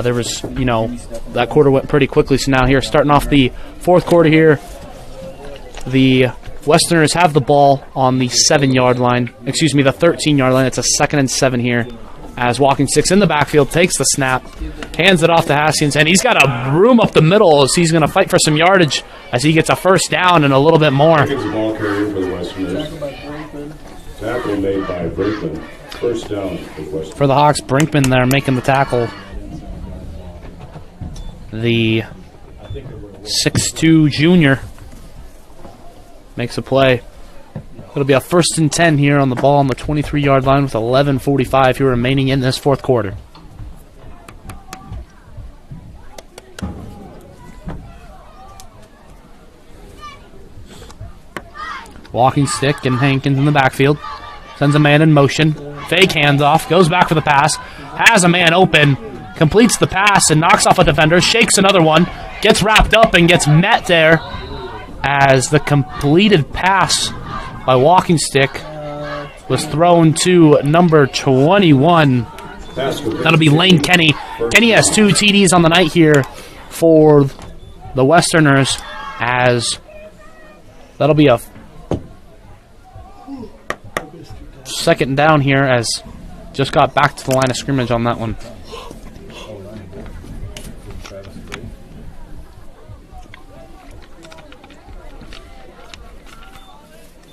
there was, you know, that quarter went pretty quickly. So now here, starting off the fourth quarter here, the Westerners have the ball on the 7-yard line. Excuse me, the 13-yard line. It's a 2nd and 7 here as Walking Sticks in the backfield takes the snap, hands it off to Haskins, and he's got a room up the middle as he's going to fight for some yardage as he gets a first down and a little bit more. Haskins, the ball carrier for the Westerners. Tackle made by Brinkman. First down for the Hawks. Brinkman there making the tackle. The 6'2" junior makes a play. It'll be a 1st and 10 here on the ball on the 23-yard line with 11:45 here remaining in this fourth quarter. Walking Stick and Hankins in the backfield. Sends a man in motion. Fake handoff. Goes back for the pass. Has a man open. Completes the pass and knocks off a defender. Shakes another one. Gets wrapped up and gets met there as the completed pass by Walking Stick was thrown to number 21. That'll be Lane Kenny. Kenny has 2 TDs on the night here for the Westerners, as that'll be a 2nd down here, as just got back to the line of scrimmage on that one.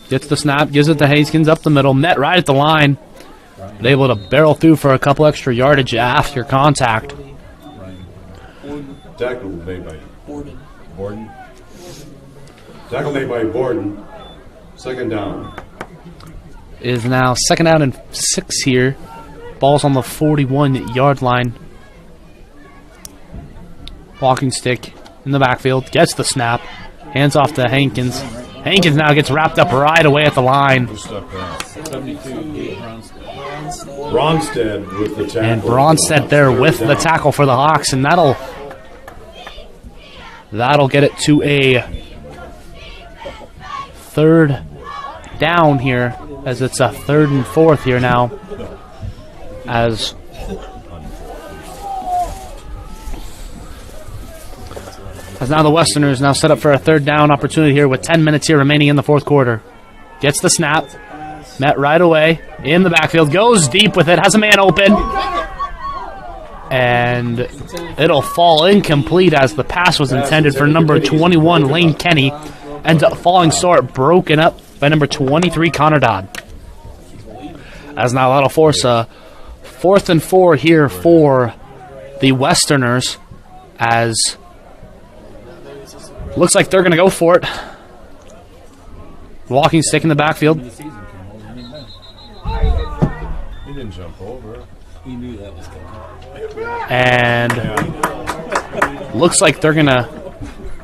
Gets the snap, gives it to Haskins up the middle, met right at the line, but able to barrel through for a couple extra yardage after contact. Tackle made by Borden. Tackle made by Borden. 2nd down. Is now 2nd down and 6 here. Ball's on the 41-yard line. Walking Stick in the backfield, gets the snap, hands off to Hankins. Hankins now gets wrapped up right away at the line. Bronstead with the tackle. And Bronstead there with the tackle for the Hawks, and that'll get it to a 3rd down here, as it's a 3rd and 4th here now. As now the Westerners now set up for a 3rd down opportunity here with 10 minutes here remaining in the fourth quarter. Gets the snap. Met right away in the backfield. Goes deep with it. Has a man open. And it'll fall incomplete as the pass was intended for number 21, Lane Kenny. Ends up falling short, broken up by number 23, Connor Dodd. As now that'll force a 4th and 4 here for the Westerners, as looks like they're going to go for it. Walking Stick in the backfield. He didn't jump over. He knew that was coming. And looks like they're going to...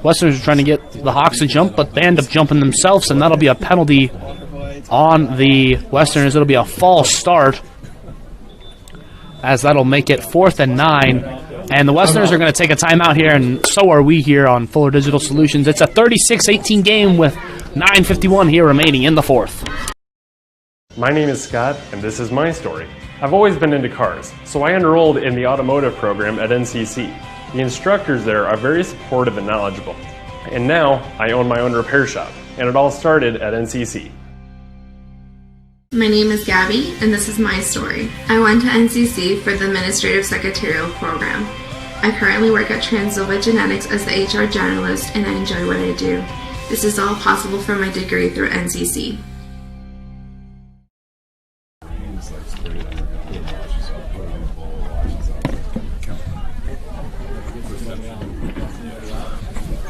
Westerners are trying to get the Hawks to jump, but they end up jumping themselves, and that'll be a penalty on the Westerners. It'll be a false start, as that'll make it 4th and 9. And the Westerners are going to take a timeout here, and so are we here on Fuller Digital Solutions. It's a 36-18 game with 9:51 here remaining in the fourth. My name is Scott, and this is my story. I've always been into cars, so I enrolled in the automotive program at NCC. The instructors there are very supportive and knowledgeable. And now I own my own repair shop, and it all started at NCC. My name is Gabby, and this is my story. I went to NCC for the Administrative Secretarial program. I currently work at Transova Genetics as the HR generalist, and I enjoy what I do. This is all possible from my degree through NCC.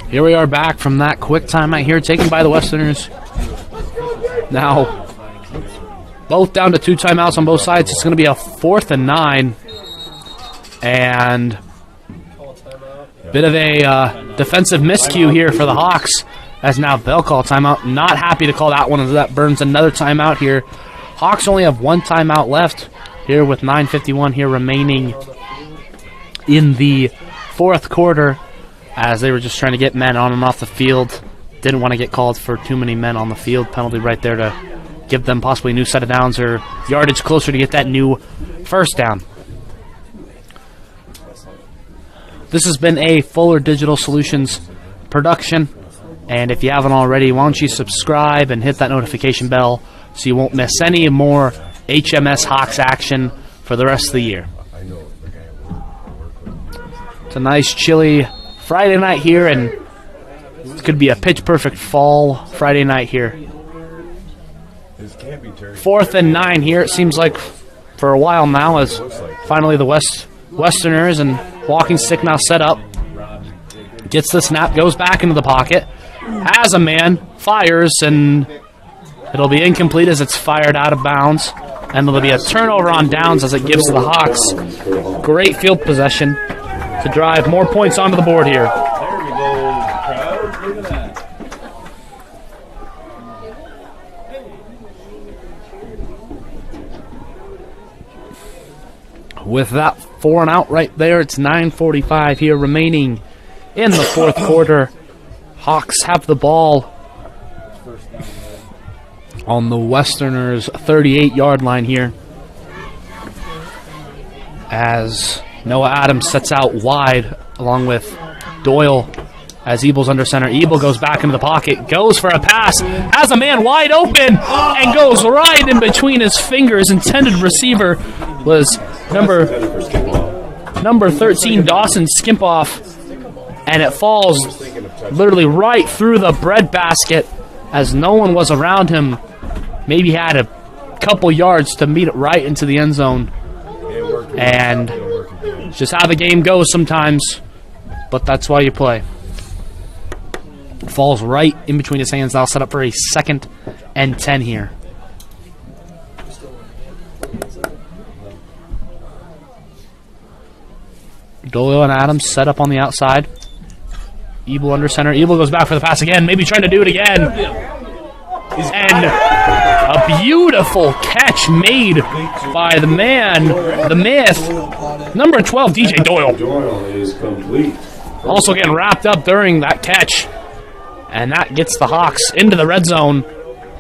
Here we are back from that quick timeout here, taken by the Westerners. Now, both down to 2 timeouts on both sides. It's going to be a 4th and 9. And a bit of a defensive miscue here for the Hawks, as now they'll call timeout. Not happy to call that one, as that burns another timeout here. Hawks only have 1 timeout left here with 9:51 here remaining in the 4th quarter, as they were just trying to get men on and off the field. Didn't want to get called for too many men on the field. Penalty right there to give them possibly a new set of downs or yardage closer to get that new first down. This has been a Fuller Digital Solutions production, and if you haven't already, why don't you subscribe and hit that notification bell so you won't miss any more HMS Hawks action for the rest of the year. It's a nice chilly Friday night here, and it could be a pitch-perfect fall Friday night here. 4th and 9 here, it seems like for a while now, as finally the Westerners and walking stick now set up. Gets the snap, goes back into the pocket, has a man, fires, and it'll be incomplete as it's fired out of bounds. And there'll be a turnover on downs as it gives to the Hawks great field possession to drive more points onto the board here. There we go, crowd. Look at that. With that 4 and out right there, it's 9:45 here remaining in the 4th quarter. Hawks have the ball on the Westerners' 38-yard line here, as Noah Adams sets out wide along with Doyle as Ebel's under center. Ebel goes back into the pocket, goes for a pass, has a man wide open, and goes right in between his fingers. Intended receiver was number 13, Dawson Skimpoff, and it falls literally right through the breadbasket as no one was around him. Maybe had a couple yards to meet it right into the end zone. And it's just how the game goes sometimes, but that's why you play. Falls right in between his hands. Now set up for a 2nd and 10 here. Doyle and Adams set up on the outside. Ebel under center. Ebel goes back for the pass again, maybe trying to do it again. And a beautiful catch made by the man, the myth, number 12, DJ Doyle. Doyle is complete. Also getting wrapped up during that catch. And that gets the Hawks into the red zone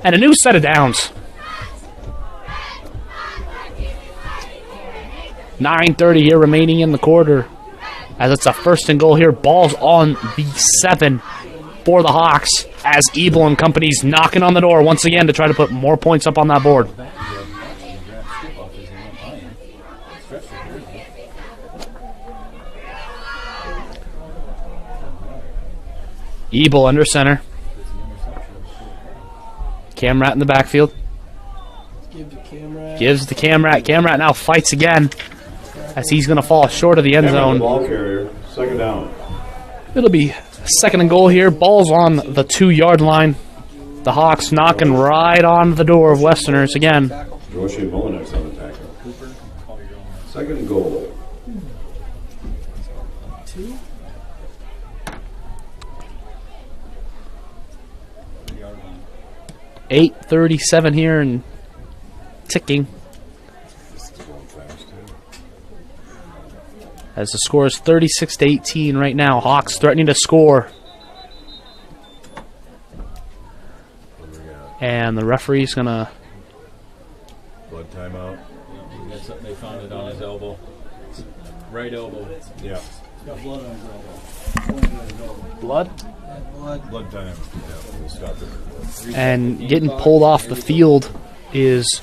and a new set of downs. 9:30 here remaining in the quarter, as it's a 1st and goal here. Ball's on the 7 for the Hawks, as Ebel and company's knocking on the door once again to try to put more points up on that board. Ebel under center. Camrat in the backfield. Gives the Camrat. Camrat now fights again, as he's going to fall short of the end zone. Ball carrier, 2nd down. It'll be 2nd and goal here. Ball's on the 2-yard line. The Hawks knocking right on the door of Westerners again. Josh Molinek's on the tackle. 2nd and goal. 8:37 here and ticking, as the score is 36-18 right now. Hawks threatening to score, and the referee's gonna blood timeout. They found it on his elbow. Right elbow. Yeah. He's got blood on his elbow. Blood? Blood time. Yeah, we'll stop it. And getting pulled off the field is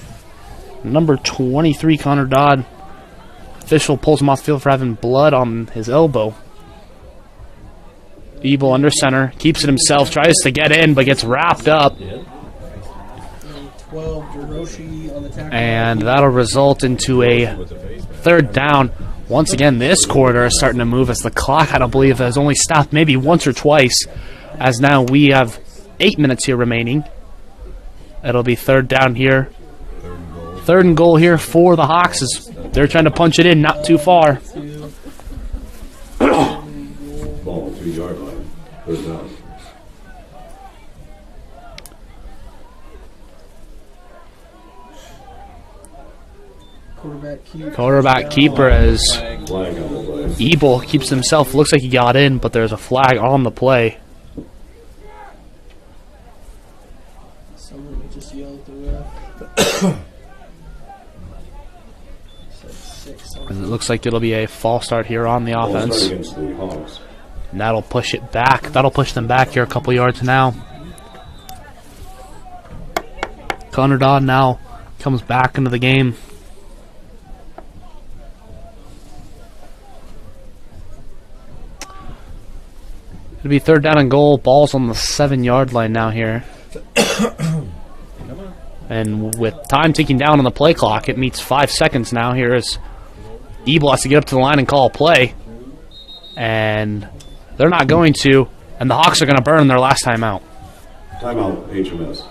number 23, Connor Dodd. Official pulls him off the field for having blood on his elbow. Ebel under center, keeps it himself, tries to get in, but gets wrapped up. 12, Jeroshi on the tackle. And that'll result into a third down. Once again, this quarter is starting to move as the clock, I don't believe, has only stopped maybe once or twice, as now we have 8 minutes here remaining. It'll be third down here. Third and goal here for the Hawks as they're trying to punch it in, not too far. Ball 2-yard line. Third down. Quarterback keeper as Ebel keeps himself, looks like he got in, but there's a flag on the play. Someone just yelled at the ref. And it looks like it'll be a false start here on the offense. And that'll push it back. That'll push them back here a couple yards now. Connor Dodd now comes back into the game. It'll be third down and goal. Ball's on the 7-yard line now here. And with time ticking down on the play clock, it meets 5 seconds now here as Ebel has to get up to the line and call a play. And they're not going to. And the Hawks are going to burn their last timeout. Timeout, HMS.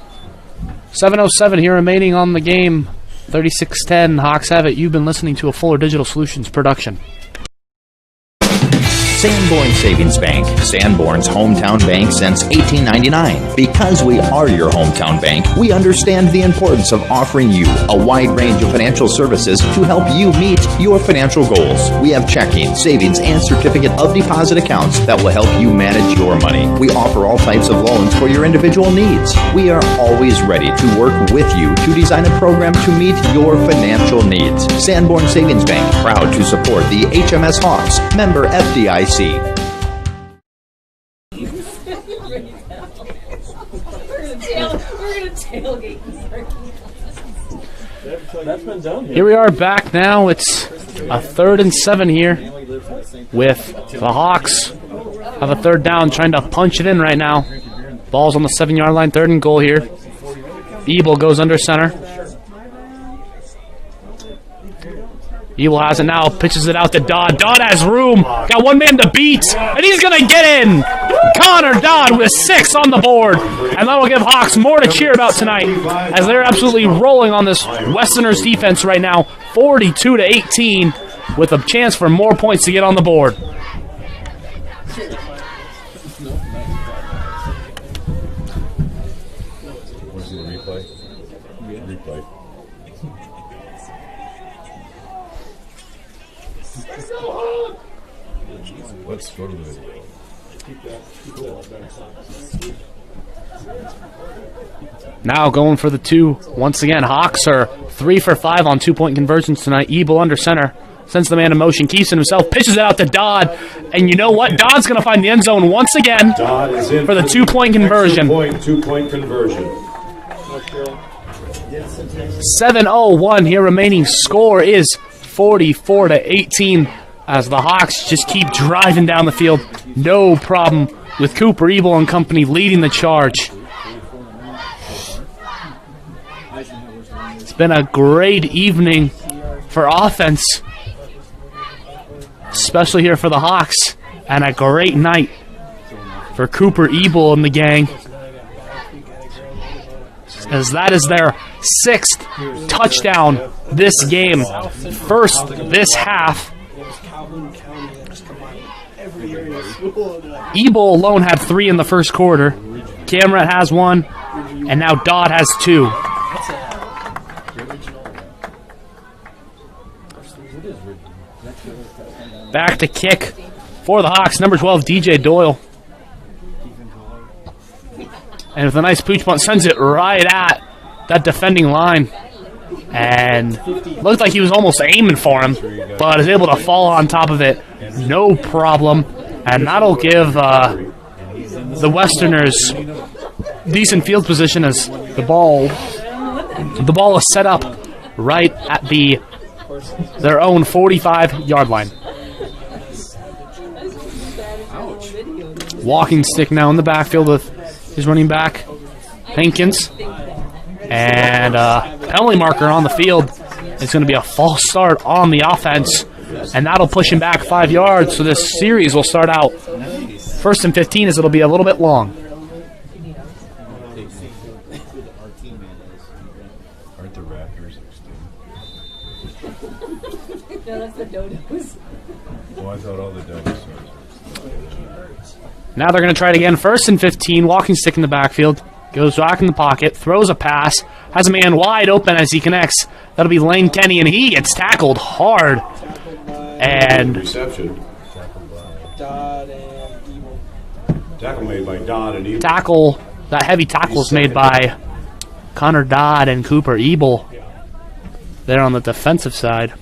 7:07 here remaining on the game. 36-10, Hawks have it. You've been listening to a Fuller Digital Solutions production. Sanborn Savings Bank, Sanborn's hometown bank since 1899. Because we are your hometown bank, we understand the importance of offering you a wide range of financial services to help you meet your financial goals. We have checking, savings, and certificate of deposit accounts that will help you manage your money. We offer all types of loans for your individual needs. We are always ready to work with you to design a program to meet your financial needs. Sanborn Savings Bank, proud to support the HMS Hawks, member FDIC. We're gonna tailgate. That's been done Here we are back now. It's a 3rd and 7 here with the Hawks have a third down, trying to punch it in right now. Ball's on the 7-yard line, 3rd and goal here. Ebel goes under center. Ebel has it now, pitches it out to Dodd. Dodd has room, got one man to beat, and he's going to get in. Connor Dodd with 6 on the board, and that will give Hawks more to cheer about tonight as they're absolutely rolling on this Westerners defense right now, 42-18, with a chance for more points to get on the board. Want to see the replay? Replay. Let's go to the video. Now going for the 2. Once again, Hawks are 3 for 5 on 2-point conversions tonight. Ebel under center. Sends the man in motion, keeps it himself, pitches it out to Dodd. And you know what? Dodd's going to find the end zone once again for the 2-point conversion. 2-point conversion. 7:01 here remaining. Score is 44-18 as the Hawks just keep driving down the field. No problem with Cooper, Ebel, and company leading the charge. It's been a great evening for offense, especially here for the Hawks, and a great night for Cooper, Ebel, and the gang, as that is their 6th touchdown this game, first this half. Ebel alone had 3 in the first quarter. Cameron has 1, and now Dodd has 2. Back to kick for the Hawks, number 12, DJ Doyle. And with a nice pooch punt, sends it right at that defending line. And looked like he was almost aiming for him, but is able to fall on top of it, no problem. And that'll give the Westerners decent field position as the ball is set up right at their own 45-yard line. Walking stick now in the backfield with his running back, Hankins. And penalty marker on the field. It's going to be a false start on the offense, and that'll push him back 5 yards. So this series will start out 1st and 15 as it'll be a little bit long. Aren't the Raptors extinct? No, that's the dodos. Oh, I thought all the dinosaurs. Now they're going to try it again. 1st and 15, walking stick in the backfield. Goes back in the pocket, throws a pass, has a man wide open as he connects. That'll be Lane Kenny, and he gets tackled hard. And reception. Tackle made by Dodd and Ebel. That heavy tackle is made by Connor Dodd and Cooper Ebel. There on the defensive side.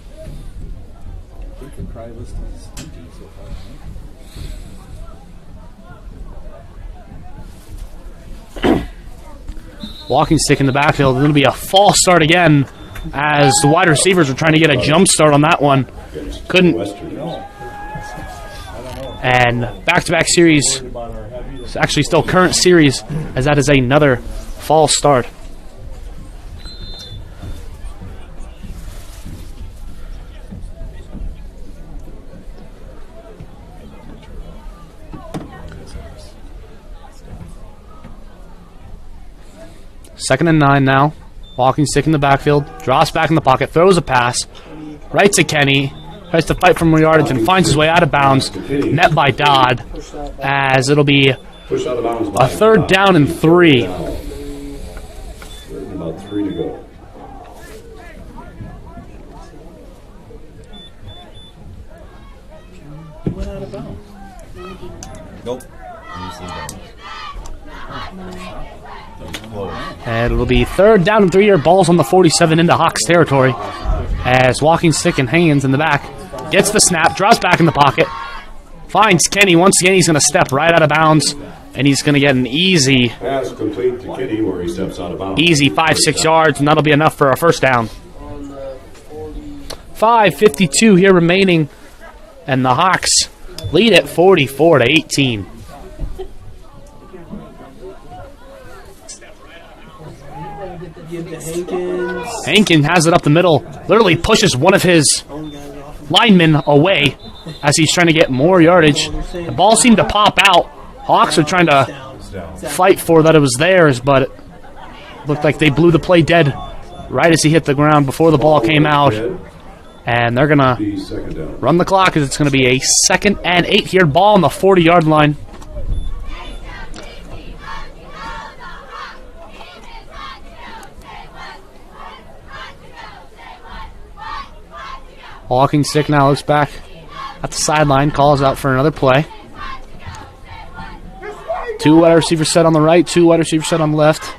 Walking stick in the backfield. It's going to be a false start again as the wide receivers are trying to get a jump start on that one. Couldn't. And back-to-back series. It's actually still current series as that is another false start. Second and 9 now. Walking stick in the backfield. Drops back in the pocket. Throws a pass. Right to Kenny. Tries to fight for more yardage and finds his way out of bounds. Net by Dodd. As it'll be a 3rd down and 3. About 3 to go. Went out of bounds. Nope. And it'll be 3rd down and 3 here. Ball's on the 47 into Hawks territory. As walking stick and hands in the back. Gets the snap, drops back in the pocket. Finds Kenny. Once again, he's going to step right out of bounds. And he's going to get an easy pass complete to Kenny where he steps out of bounds. Easy 5-6 yards, and that'll be enough for a 1st down. 5:52 here remaining. And the Hawks lead at 44-18. Hankins has it up the middle. Literally pushes one of his linemen away as he's trying to get more yardage. The ball seemed to pop out. Hawks are trying to fight for that it was theirs, but it looked like they blew the play dead right as he hit the ground before the ball came out. And they're going to run the clock as it's going to be a 2nd and 8 here. Ball on the 40-yard line. Walking stick now looks back at the sideline, calls out for another play. 2 wide receivers set on the right, 2 wide receivers set on the left.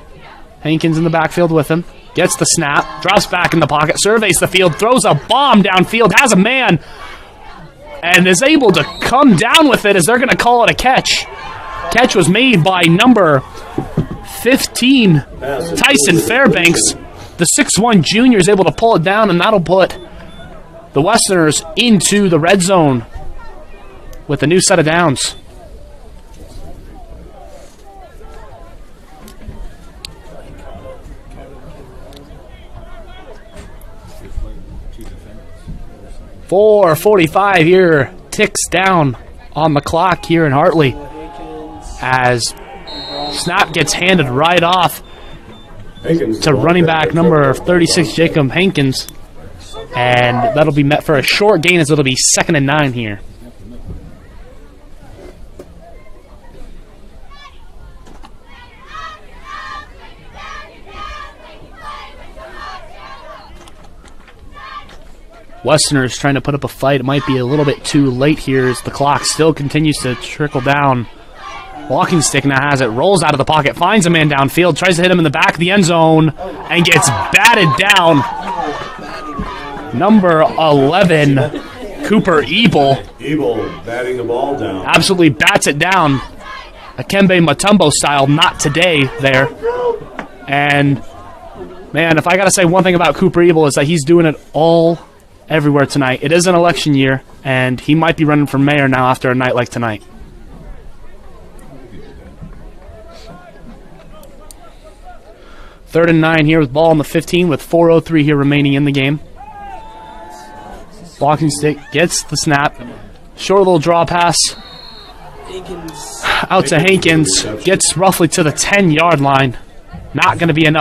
Hankins in the backfield with him. Gets the snap, drops back in the pocket, surveys the field, throws a bomb downfield, has a man, and is able to come down with it as they're going to call it a catch. Catch was made by number 15, Tyson Fairbanks. The 6'1 junior is able to pull it down, and that'll put the Westerners into the red zone with a new set of downs. .445 here ticks down on the clock here in Hartley as snap gets handed right off to running back number 36, Jacob Hankins. And that'll be met for a short gain as it'll be 2nd and 9 here. Westerners trying to put up a fight. It might be a little bit too late here as the clock still continues to trickle down. Walking stick now has it, rolls out of the pocket, finds a man downfield, tries to hit him in the back of the end zone, and gets batted down Number 11, Cooper Ebel. Ebel batting the ball down. Absolutely bats it down. Akembe Mutombo style, not today there. And, man, if I got to say one thing about Cooper Ebel is that he's doing it all everywhere tonight. It is an election year, and he might be running for mayor now after a night like tonight. Third and 9 here with ball on the 15 with 4:03 here remaining in the game. Blocking stick gets the snap. Short little draw pass. Out to Hankins. Gets roughly to the 10-yard line. Not going to be enough